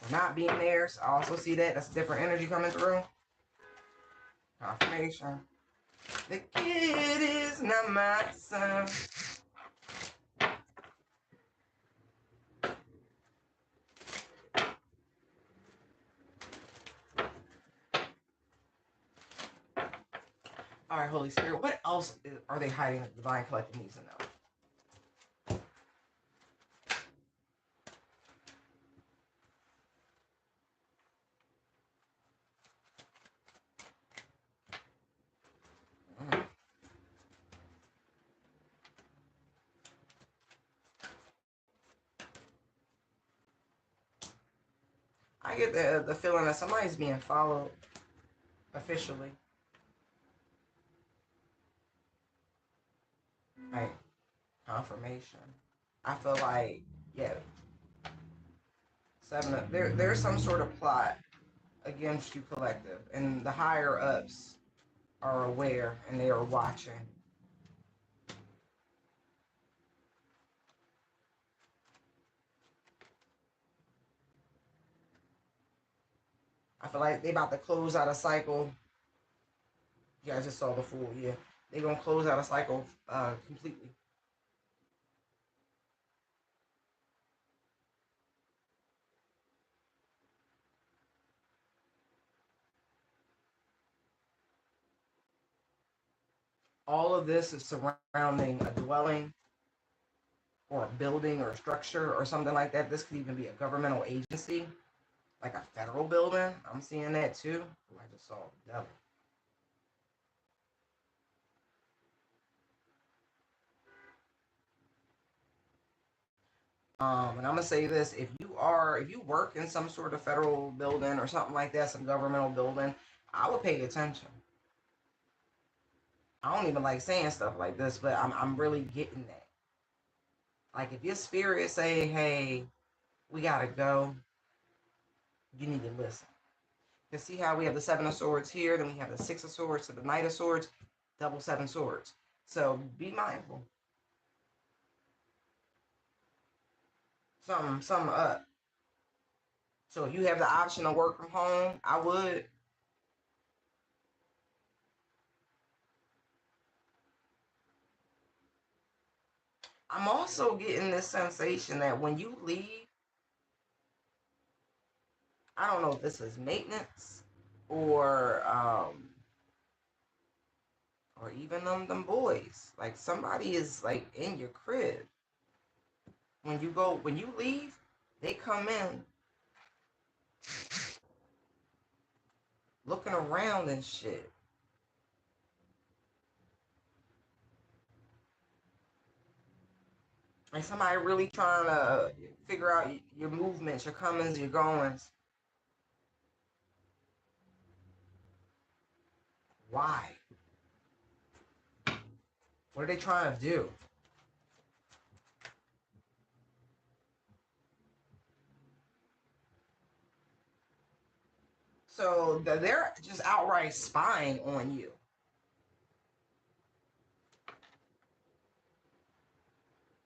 [SPEAKER 1] Or not being theirs. I also see that. That's a different energy coming through. Confirmation. The kid is not my son. All right, Holy Spirit, what else are they hiding that Divine Collective needs to know? I get the feeling that somebody's being followed officially. Like confirmation. I feel like, yeah, there's some sort of plot against you collective, and the higher ups are aware and they are watching. I feel like they about to close out a cycle. Yeah, I just saw the Fool. Yeah, they gonna close out a cycle completely. All of this is surrounding a dwelling or a building or a structure or something like that. This could even be a governmental agency, like a federal building. I'm seeing that too. Ooh, I just saw the devil. And I'm gonna say this: if you work in some sort of federal building or something like that, some governmental building, I would pay attention. I don't even like saying stuff like this, but I'm really getting that. Like if your spirit say, "Hey, we gotta go," you need to listen. You see how we have the Seven of Swords here, then we have the Six of Swords to the Knight of Swords, double seven swords. So be mindful. Something up. So if you have the option to work from home, I would. I'm also getting this sensation that when you leave, I don't know if this is maintenance or or even them boys. Like somebody is like in your crib. When you leave, they come in looking around and shit. Like somebody really trying to figure out your movements, your comings, your goings. Why? What are they trying to do? So they're just outright spying on you.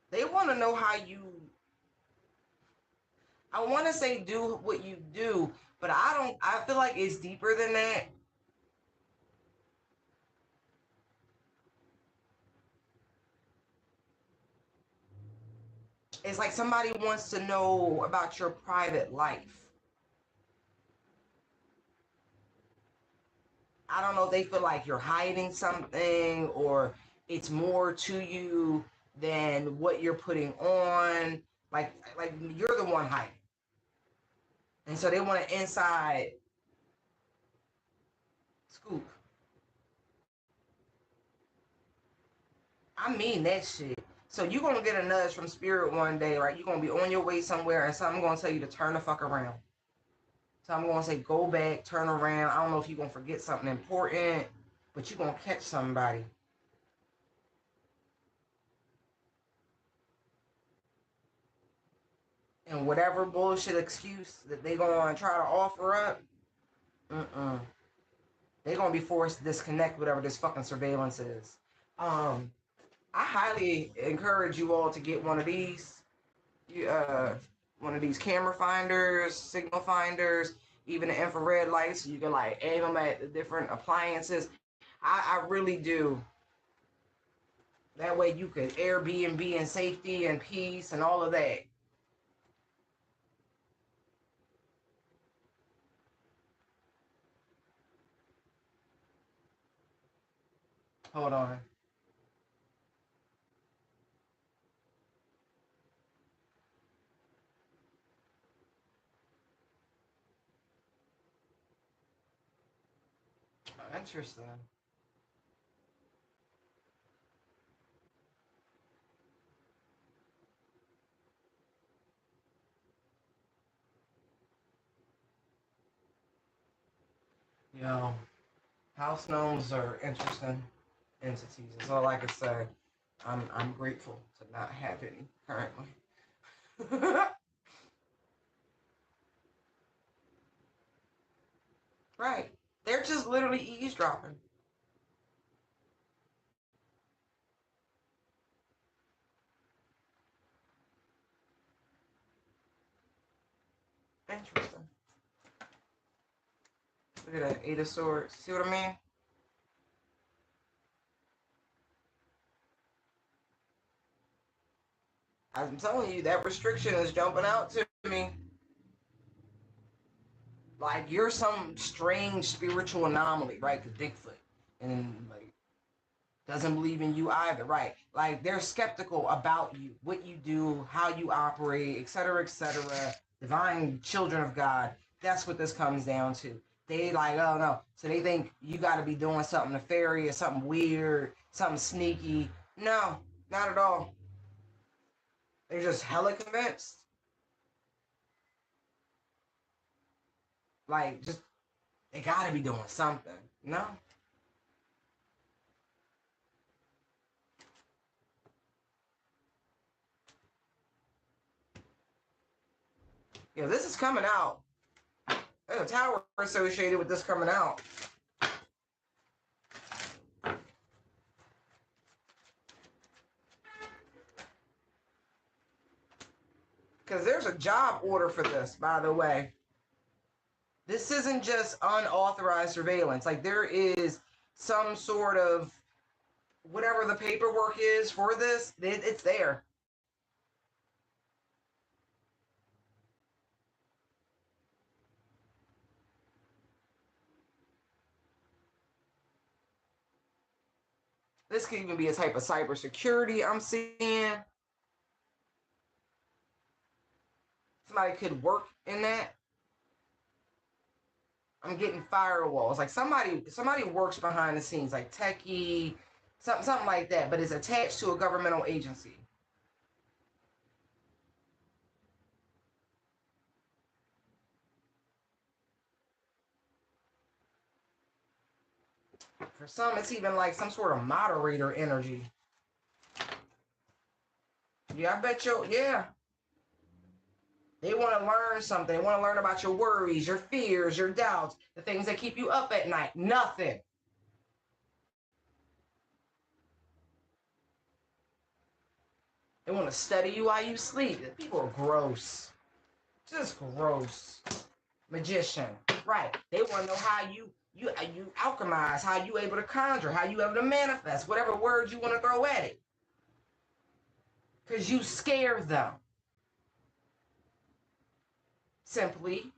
[SPEAKER 1] They want to know how you. I want to say do what you do, but I don't. I feel like it's deeper than that. It's like somebody wants to know about your private life. I don't know if they feel like you're hiding something or it's more to you than what you're putting on. Like you're the one hiding. And so they want an inside scoop. I mean that shit. So you're gonna get a nudge from spirit one day, right? You're gonna be on your way somewhere and something gonna tell you to turn the fuck around. So I'm gonna say go back, turn around. I don't know if you're gonna forget something important, but you're gonna catch somebody. And whatever bullshit excuse that they gonna try to offer up, mm-mm. They gonna be forced to disconnect whatever this fucking surveillance is. Um, I highly encourage you all to get one of these. You, one of these camera finders, signal finders, even the infrared lights. So you can like aim them at the different appliances. I really do. That way you could Airbnb in safety and peace and all of that. Hold on. Interesting. Yo, house gnomes are interesting entities. That's all I can say. I'm grateful to not have any currently. Right. They're just literally eavesdropping. Interesting. Look at that, Eight of Swords. See what I mean? I'm telling you, that restriction is jumping out to me. Like you're some strange spiritual anomaly, right? The Bigfoot. And like doesn't believe in you either, right? Like they're skeptical about you, what you do, how you operate, etc., etc. Divine children of God. That's what this comes down to. They like, oh no. So they think you got to be doing something nefarious, something weird, something sneaky. No, not at all. They're just hella convinced. Like, just they got to be doing something. No. Yeah, this is coming out. There's a tower associated with this coming out. Because there's a job order for this, by the way. This isn't just unauthorized surveillance. Like there is some sort of whatever the paperwork is for this, it's there. This could even be a type of cybersecurity I'm seeing. Somebody could work in that. I'm getting firewalls. Like somebody works behind the scenes, like techie, something like that, but is attached to a governmental agency. For some, it's even like some sort of moderator energy. Yeah, I bet you. Yeah, they want to learn something. They want to learn about your worries, your fears, your doubts, the things that keep you up at night. Nothing. They want to study you while you sleep. People are gross. Just gross. Magician. Right. They want to know how you alchemize, how you able to conjure, how you able to manifest, whatever words you want to throw at it. Because you scare them. Simply.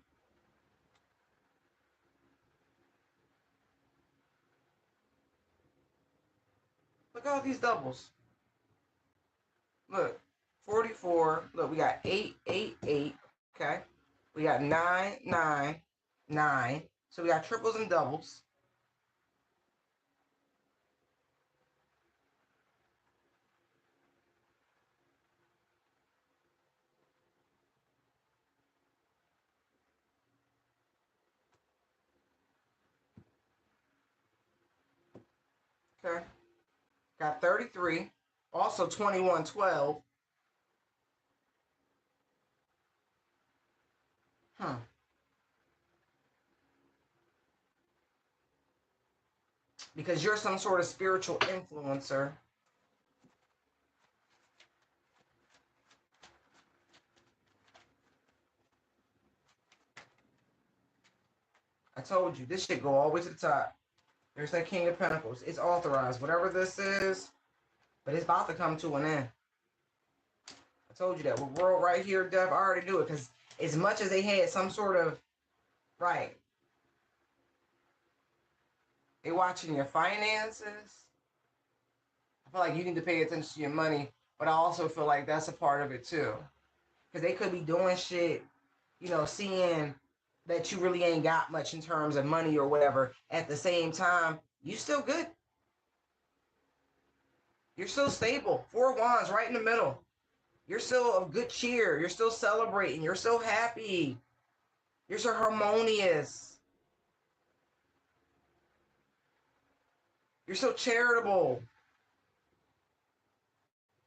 [SPEAKER 1] Look at all these doubles. Look. 44. Look, we got 8, 8, 8. Okay. We got 9, 9, 9. So we got triples and doubles. Okay. Got 33. Also 21, 12. Huh. Because you're some sort of spiritual influencer. I told you, this shit go all the way to the top. There's that King of Pentacles. It's authorized. Whatever this is, but it's about to come to an end. I told you that. With World right here, Death, I already knew it. Because as much as they had some sort of, right, they watching your finances. I feel like you need to pay attention to your money, but I also feel like that's a part of it too. Because they could be doing shit, seeing that you really ain't got much in terms of money or whatever. At the same time, you still good. You're still stable. Four wands right in the middle. You're still of good cheer. You're still celebrating. You're still happy. You're so harmonious. You're so charitable.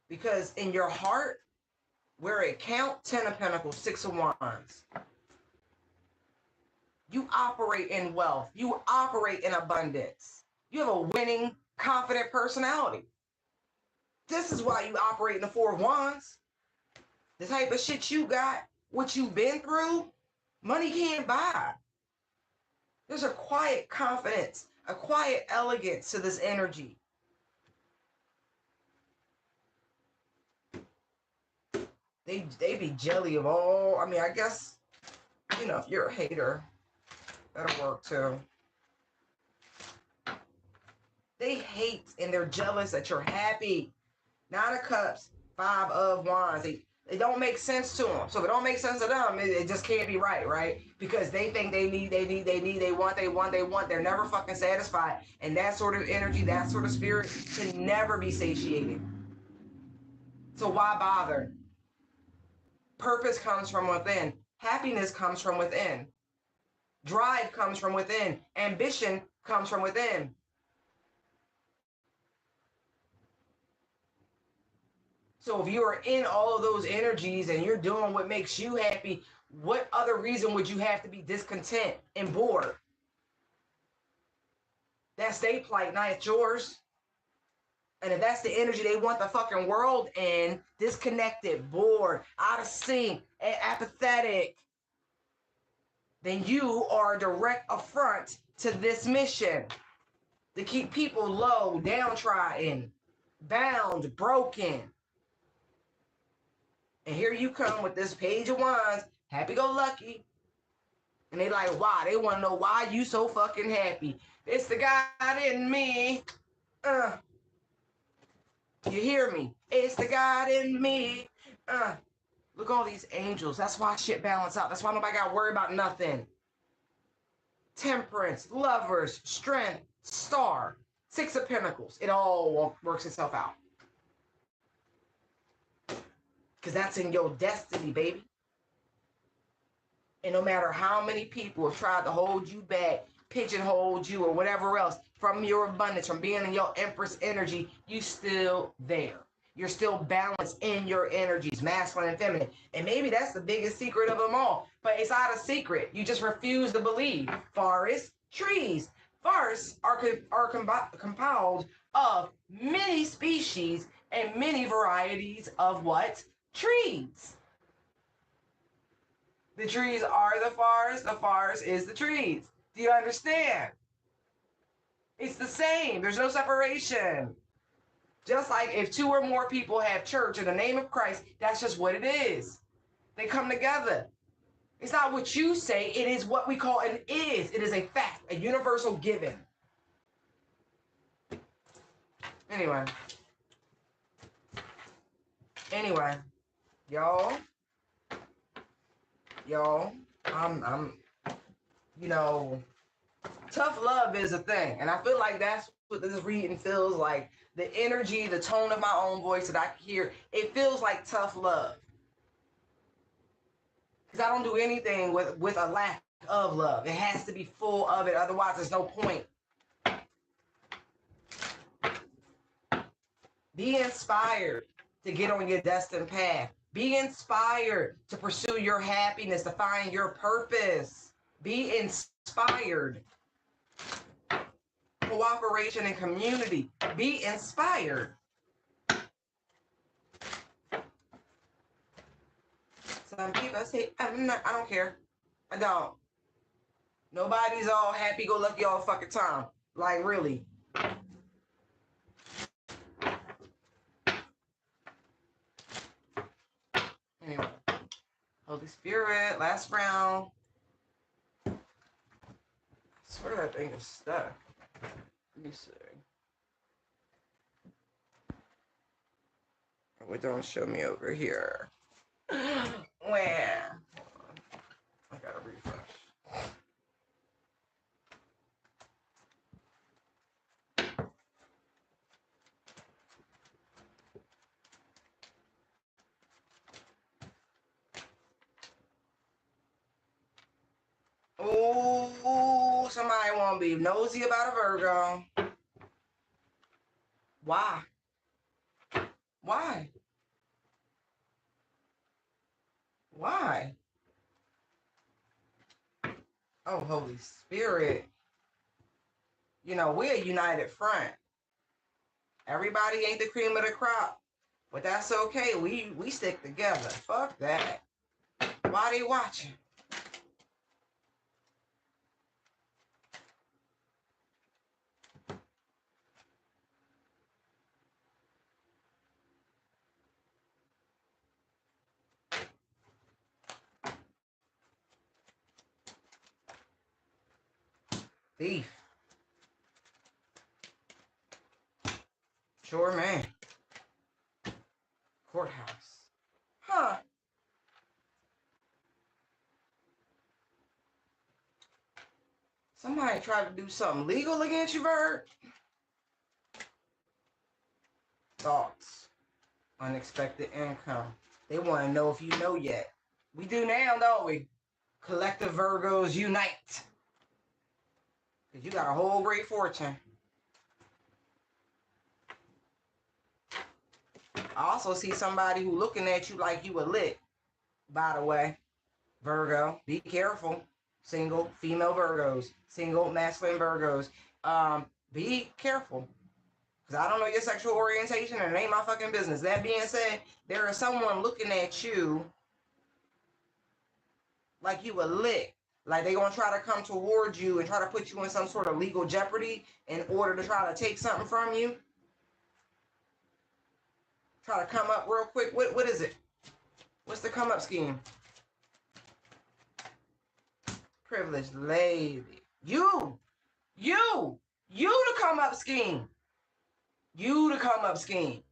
[SPEAKER 1] Because in your heart, where it count, 10 of Pentacles, 6 of Wands. You operate in wealth. You operate in abundance. You have a winning, confident personality. This is why you operate in the 4 of Wands. The type of shit you got, what you've been through, money can't buy. There's a quiet confidence, a quiet elegance to this energy. They be jelly of all. I mean, I guess, you know, if you're a hater, that'll work too. They hate and they're jealous that you're happy. 9 of Cups, 5 of Wands. It don't make sense to them. So if it don't make sense to them, it just can't be right? Because they think they want. They're never fucking satisfied. And that sort of energy, that sort of spirit can never be satiated. So why bother? Purpose comes from within. Happiness comes from within. Drive comes from within. Ambition comes from within. So if you are in all of those energies and you're doing what makes you happy, what other reason would you have to be discontent and bored? That's their plight, not yours. And if that's the energy they want the fucking world in, disconnected, bored, out of sync, apathetic, then you are a direct affront to this mission to keep people low, downtrodden, bound, broken. And here you come with this Page of Wands, happy-go-lucky. And they like, why? They want to know why you so fucking happy. It's the God in me. You hear me? It's the God in me. Look, all these angels. That's why shit balance out. That's why nobody got to worry about nothing. Temperance, lovers, strength, star, 6 of Pentacles. It all works itself out. Because that's in your destiny, baby. And no matter how many people have tried to hold you back, pigeonhole you, or whatever else from your abundance, from being in your Empress energy, you still there. You're still balanced in your energies, masculine and feminine. And maybe that's the biggest secret of them all. But it's not a secret. You just refuse to believe. Forests, trees. Forests are composed of many species and many varieties of what? Trees. The trees are the forest is the trees. Do you understand? It's the same. There's no separation. Just like if 2 or more people have church in the name of Christ, that's just what it is. They come together. It's not what you say. It is what we call an is. It is a fact, a universal given. Anyway, y'all, I'm, you know, tough love is a thing. And I feel like that's what this reading feels like. The energy, the tone of my own voice that I hear, it feels like tough love. Because I don't do anything with a lack of love. It has to be full of it. Otherwise, there's no point. Be inspired to get on your destined path. Be inspired to pursue your happiness, to find your purpose. Be inspired. Cooperation and community. Be inspired. Some people say, I don't care. I don't. Nobody's all happy-go-lucky all the fucking time. Like, really. Anyway. Holy Spirit, last round. I swear that thing is stuck. Let me see. Oh, it don't show me over here. Where? I gotta refresh. Oh, somebody won't be nosy about a Virgo. Why? Why? Why? Oh, Holy Spirit. You know, we're a united front. Everybody ain't the cream of the crop, but that's okay. We stick together. Fuck that. Why they watching? Thief. Sure, man. Courthouse. Huh. Somebody tried to do something legal against you, Bird? Thoughts. Unexpected income. They want to know if you know yet. We do now, don't we? Collective Virgos unite. Because you got a whole great fortune. I also see somebody who looking at you like you a lit, by the way. Virgo, be careful. Single female Virgos, single masculine Virgos. Be careful. Because I don't know your sexual orientation and it ain't my fucking business. That being said, there is someone looking at you like you a lick. Like they gonna try to come towards you and try to put you in some sort of legal jeopardy in order to try to take something from you. Try to come up real quick. What is it? What's the come up scheme? Privileged lady. You the come up scheme. You the come up scheme.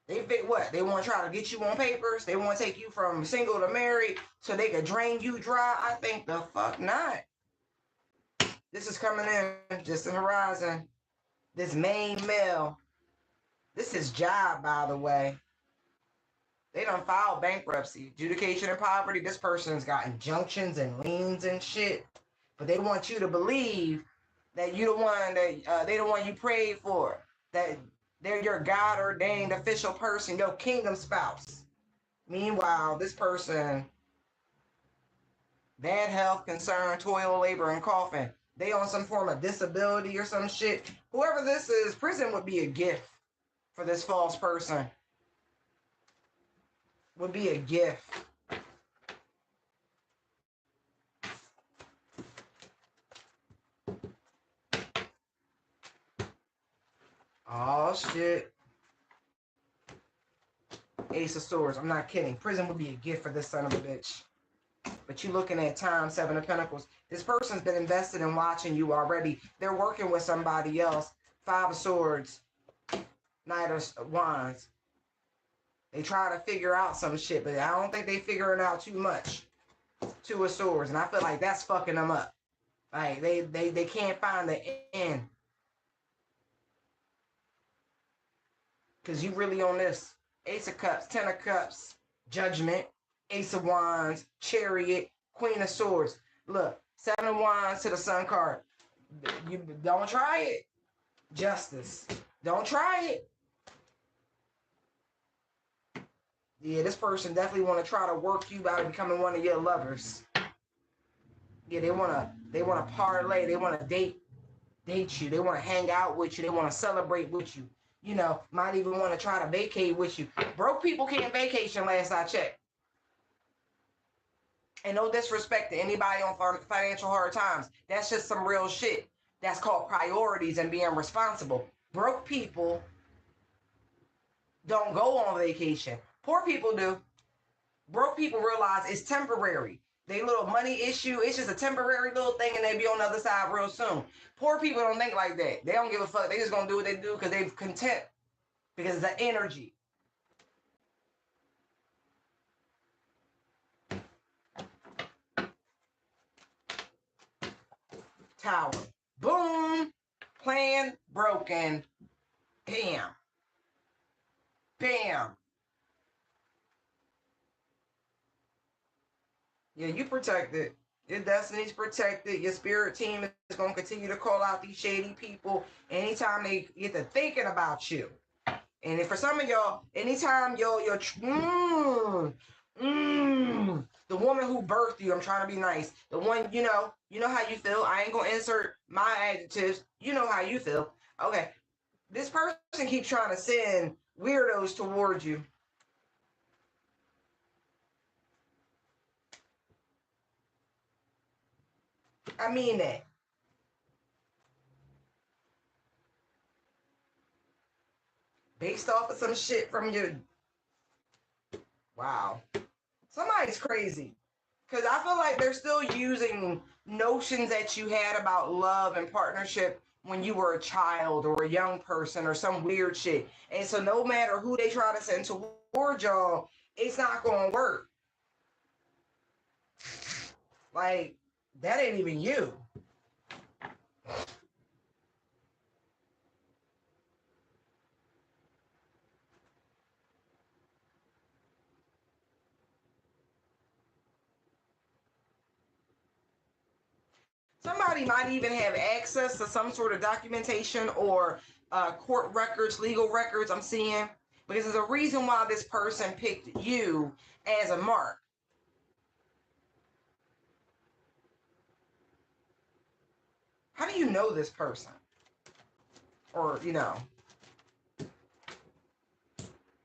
[SPEAKER 1] They think what? They want to try to get you on papers. They want to take you from single to married so they could drain you dry. I think the fuck not. This is coming in, just an horizon. This main male. This is job, by the way. They done filed bankruptcy, adjudication of poverty. This person's got injunctions and liens and shit. But they want you to believe that you the one that they the one you prayed for. That they're your God ordained official person, your kingdom spouse. Meanwhile, this person, bad health, concern, toil, labor, and coffin. They on some form of disability or some shit. Whoever this is, prison would be a gift for this false person. Would be a gift. Oh shit. Ace of Swords. I'm not kidding. Prison would be a gift for this son of a bitch. But you looking at time, Seven of Pentacles. This person's been invested in watching you already. They're working with somebody else. Five of Swords. Knight of Wands. They try to figure out some shit, but I don't think they figuring out too much. Two of Swords. And I feel like that's fucking them up. Like, they can't find the end. Because you really on this. Ace of Cups, Ten of Cups, Judgment, Ace of Wands, Chariot, Queen of Swords. Look, Seven of Wands to the Sun card. You don't try it. Justice. Don't try it. Yeah, this person definitely want to try to work you out of becoming one of your lovers. Yeah, they wanna parlay. They want to date you. They want to hang out with you. They want to celebrate with you. You know, might even want to try to vacate with you. Broke people can't vacation last I checked. And no disrespect to anybody on financial hard times. That's just some real shit. That's called priorities and being responsible. Broke people don't go on vacation. Poor people do. Broke people realize it's temporary. They little money issue, it's just a temporary little thing and they be on the other side real soon. Poor people don't think like that. They don't give a fuck. They just gonna do what they do because they're content. Because it's the energy. Tower. Boom. Plan broken. Bam. Bam. Yeah, you protected. Your destiny's protected. Your spirit team is going to continue to call out these shady people anytime they get to thinking about you. And if for some of y'all, anytime the woman who birthed you, I'm trying to be nice. The one, you know how you feel. I ain't gonna insert my adjectives. You know how you feel. Okay. This person keeps trying to send weirdos towards you. I mean that. Based off of some shit from your. Wow. Somebody's crazy. Because I feel like they're still using notions that you had about love and partnership when you were a child or a young person or some weird shit. And so no matter who they try to send towards y'all, it's not going to work. Like, that ain't even you. Somebody might even have access to some sort of documentation or court records, legal records, I'm seeing. Because there's a reason why this person picked you as a mark. How do you know this person? Or,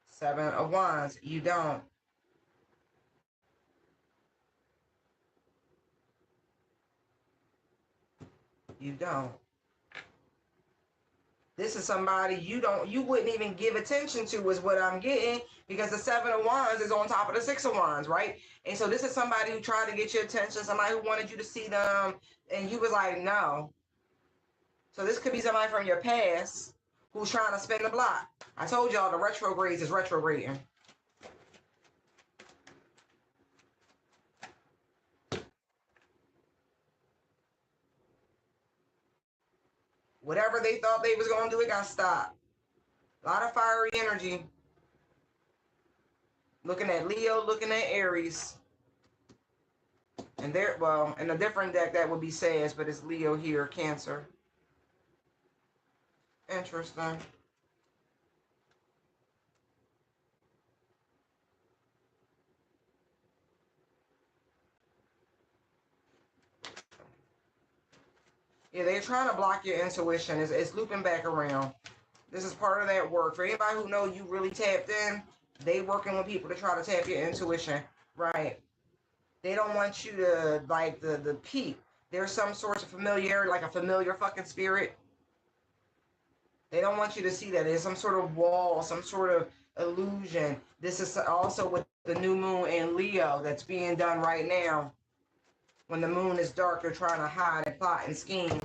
[SPEAKER 1] Seven of Wands, you don't. You don't. This is somebody you wouldn't even give attention to is what I'm getting, because the Seven of Wands is on top of the Six of Wands, right? And so this is somebody who tried to get your attention, somebody who wanted you to see them, and you was like, no. So this could be somebody from your past who's trying to spin the block. I told y'all the retrogrades is retrograding. Whatever they thought they was going to do, it got stopped. A lot of fiery energy. Looking at Leo, looking at Aries. And there, well, in a different deck that would be Sag, but it's Leo here, Cancer. Interesting. Yeah, they're trying to block your intuition. It's looping back around. This is part of that work. For anybody who know you really tapped in, they working with people to try to tap your intuition. Right. They don't want you to, like, the peep. There's some sort of familiarity, like a familiar fucking spirit. They don't want you to see that. There's some sort of wall, some sort of illusion. This is also with the new moon in Leo that's being done right now. When the moon is dark, they're trying to hide and plot and scheme.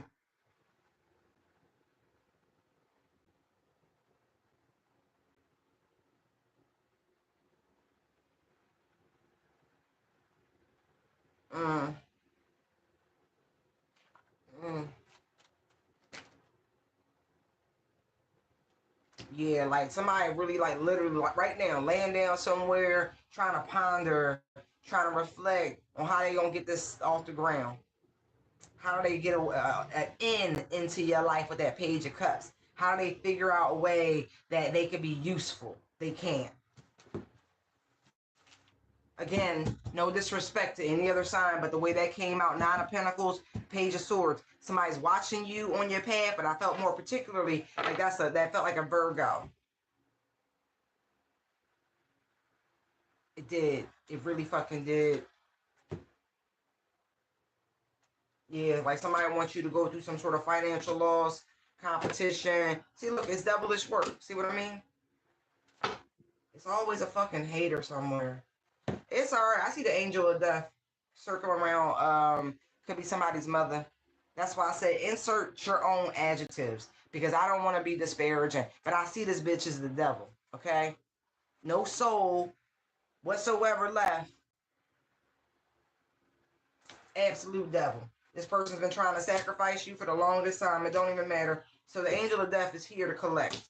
[SPEAKER 1] Mm. Mm. Yeah, like somebody really, like, literally, like right now, laying down somewhere, trying to ponder, trying to reflect on how they gonna get this off the ground. How do they get an in into your life with that Page of Cups? How do they figure out a way that they could be useful? They can't. Again, no disrespect to any other sign, but the way that came out, Nine of Pentacles, Page of Swords. Somebody's watching you on your path, but I felt more particularly like that felt like a Virgo. It did. It really fucking did. Yeah, like somebody wants you to go through some sort of financial loss, competition. See, look, it's devilish work. See what I mean? It's always a fucking hater somewhere. It's all right. I see the angel of death circling around. Could be somebody's mother. That's why I said insert your own adjectives, because I don't want to be disparaging. But I see this bitch as the devil. Okay, no soul whatsoever left. Absolute devil. This person's been trying to sacrifice you for the longest time. It don't even matter. So the angel of death is here to collect.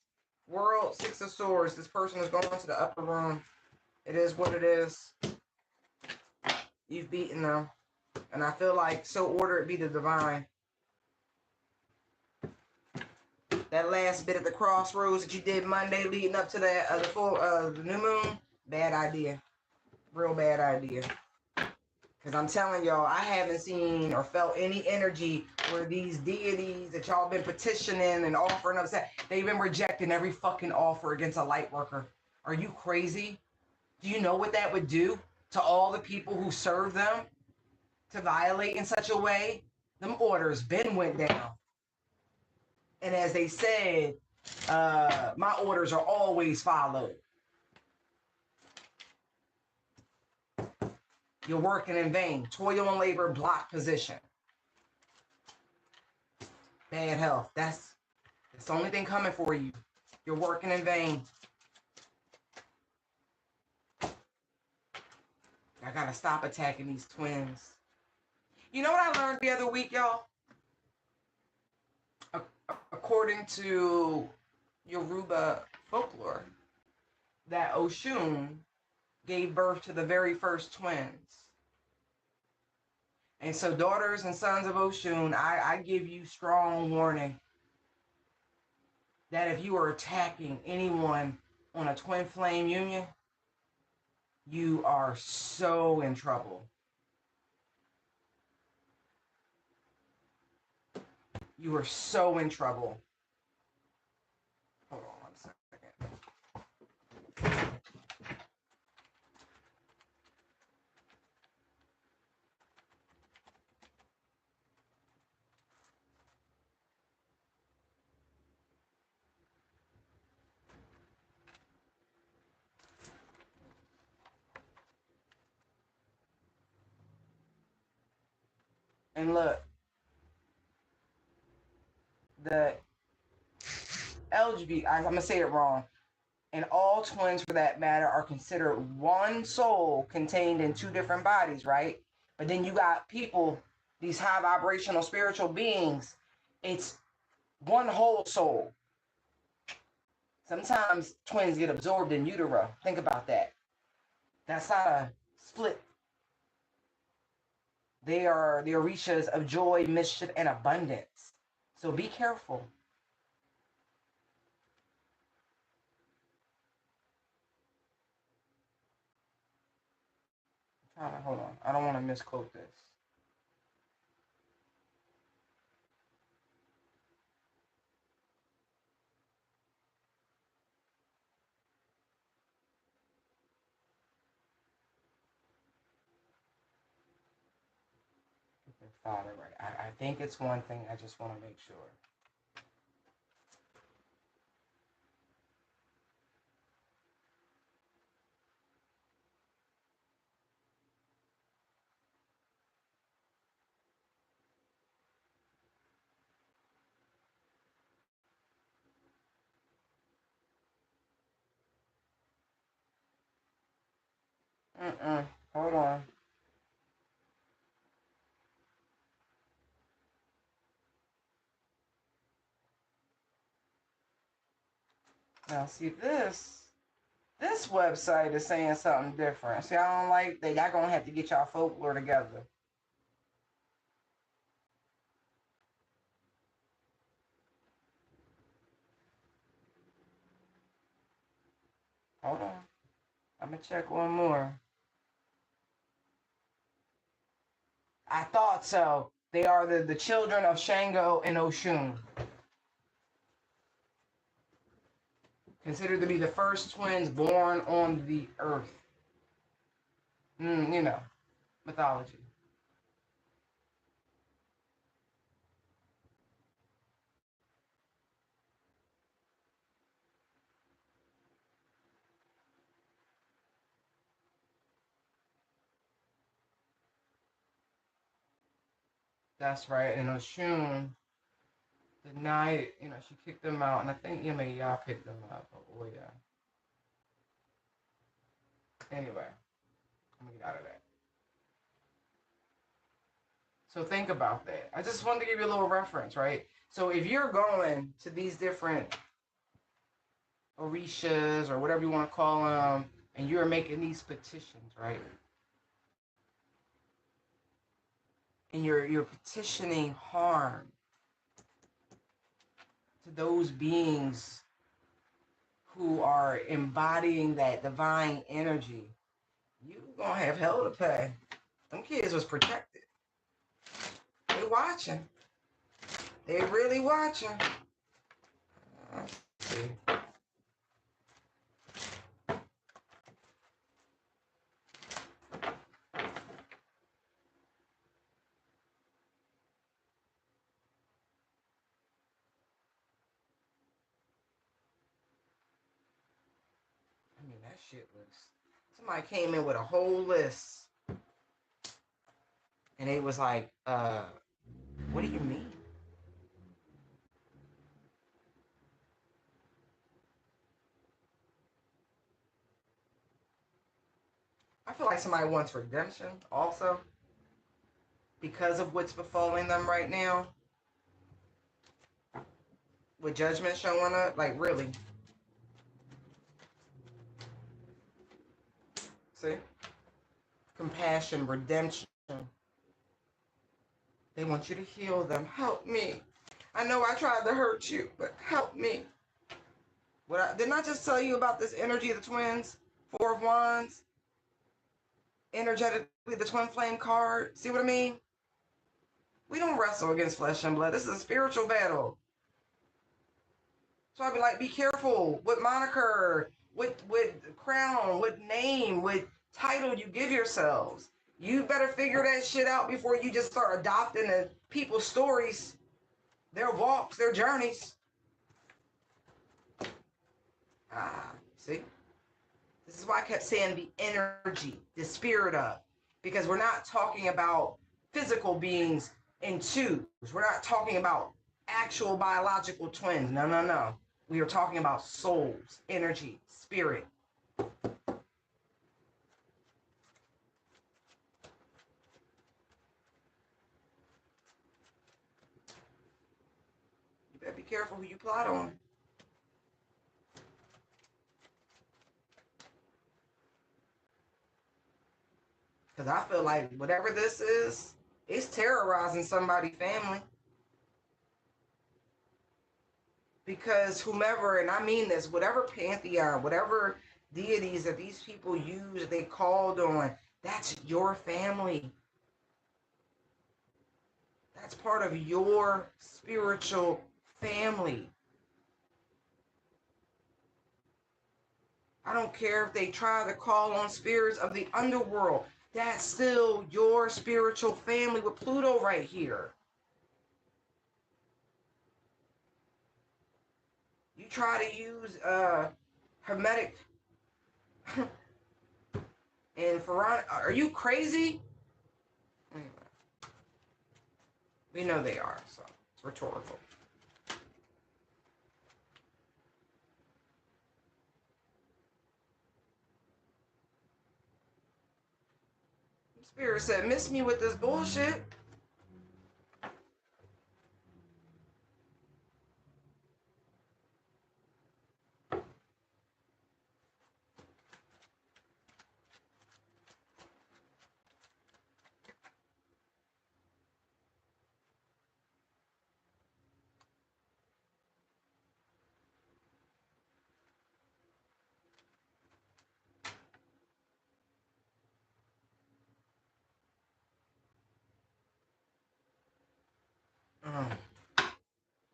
[SPEAKER 1] World, Six of Swords. This person is going to the upper room. It is what it is. You've beaten them. And I feel like so order it be the divine. That last bit at the crossroads that you did Monday leading up to that the new moon, bad idea. Real bad idea. Because I'm telling y'all, I haven't seen or felt any energy where these deities that y'all been petitioning and offering upset, they've been rejecting every fucking offer against a light worker. Are you crazy? Do you know what that would do to all the people who serve them to violate in such a way? Them orders been went down. And as they said, my orders are always followed. You're working in vain. Toil and labor, block position. Bad health. That's the only thing coming for you. You're working in vain. I gotta stop attacking these twins. You know what I learned the other week, y'all? According to Yoruba folklore, that Oshun gave birth to the very first twins. And so daughters and sons of Oshun, I give you strong warning that if you are attacking anyone on a twin flame union, you are so in trouble. You are so in trouble. Hold on 1 second. And look, the LGBT, I'm going to say it wrong, and all twins for that matter are considered one soul contained in two different bodies, right? But then you got people, these high vibrational spiritual beings, it's one whole soul. Sometimes twins get absorbed in utero. Think about that. That's not a split. They are the orishas of joy, mischief, and abundance. So be careful. Hold on. I don't want to misquote this. Get the father right. I think it's one thing. I just want to make sure. Hold on. Now, see, this website is saying something different. See, I don't like that. Y'all gonna have to get y'all folklore together. Hold on. I'm gonna check one more. I thought so. They are the children of Shango and Oshun. Considered to be the first twins born on the earth. You know, mythology. That's right. And Oshun denied, she kicked them out. And I think y'all picked them up. Oh, yeah. Anyway, let me get out of that. So think about that. I just wanted to give you a little reference, right? So if you're going to these different orishas or whatever you want to call them, and you're making these petitions, right? And you're petitioning harm to those beings who are embodying that divine energy. You gonna have hell to pay. Them kids was protected. They watching. They really watching. Let's see. I mean, that shit was. Somebody came in with a whole list, and they was like, what do you mean? I feel like somebody wants redemption also because of what's befalling them right now. With judgment showing up, like really. See? Compassion, redemption. They want you to heal them. Help me. I know I tried to hurt you, but help me. Didn't I just tell you about this energy of the twins? Four of Wands. Energetically, the twin flame card. See what I mean? We don't wrestle against flesh and blood. This is a spiritual battle. So I'd be like, be careful what moniker, what crown, what name, what title you give yourselves. You better figure that shit out before you just start adopting the people's stories, their walks, their journeys. See? This is why I kept saying the energy, the spirit of, because we're not talking about physical beings in twos. We're not talking about actual biological twins. No, no, no. We are talking about souls, energy, spirit. You better be careful who you plot on. Because I feel like whatever this is, it's terrorizing somebody's family. Because whomever, and I mean this, whatever pantheon, whatever deities that these people use, they called on, that's your family. That's part of your spiritual family. I don't care if they try to call on spirits of the underworld. That's still your spiritual family with Pluto right here. You try to use Hermetic and Pharaonic. Are you crazy? Anyway, we know they are, so it's rhetorical. Spirit said, miss me with this bullshit.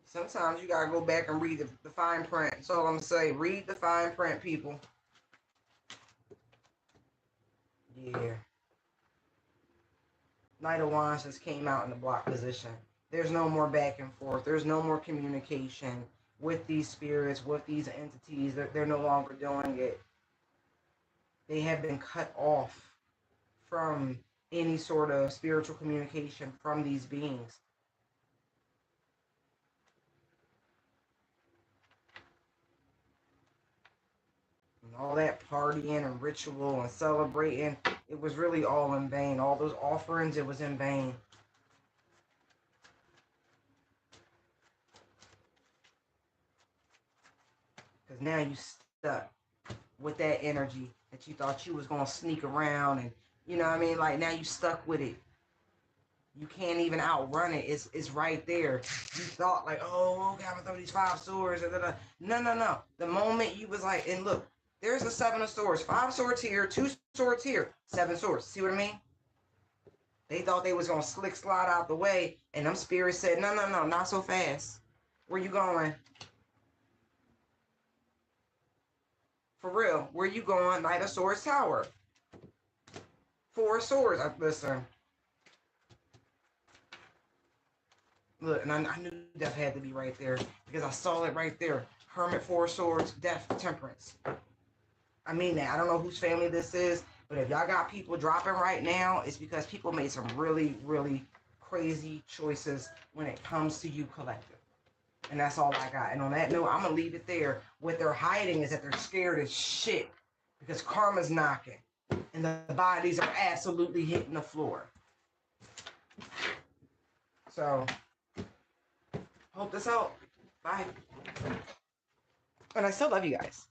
[SPEAKER 1] Sometimes you gotta go back and read the fine print. That's all I'm gonna say. Read the fine print, people. Yeah. Knight of Wands just came out in the block position. There's no more back and forth. There's no more communication with these spirits, with these entities. They're no longer doing it. They have been cut off from any sort of spiritual communication from these beings. And all that partying and ritual and celebrating, it was really all in vain. All those offerings, it was in vain. Because now you stuck with that energy that you thought you was going to sneak around and, you know what I mean? Like, now you stuck with it. You can't even outrun it. It's right there. You thought like, oh, okay, I'm gonna throw these 5 swords. No, no, no. The moment you was like, and look, there's the 7 of swords, 5 swords here, 2 swords here, 7 swords. See what I mean? They thought they was gonna slick slide out the way, and them spirits said, no, no, no, not so fast. Where you going? For real, where you going? Knight of Swords Tower. 4 swords. Listen. Look, and I knew death had to be right there because I saw it right there. Hermit, 4 swords, death, temperance. I mean that. I don't know whose family this is, but if y'all got people dropping right now, it's because people made some really, really crazy choices when it comes to you collective. And that's all I got. And on that note, I'm going to leave it there. What they're hiding is that they're scared as shit because karma's knocking and the bodies are absolutely hitting the floor. So, hope this helped. Bye. And I still love you guys.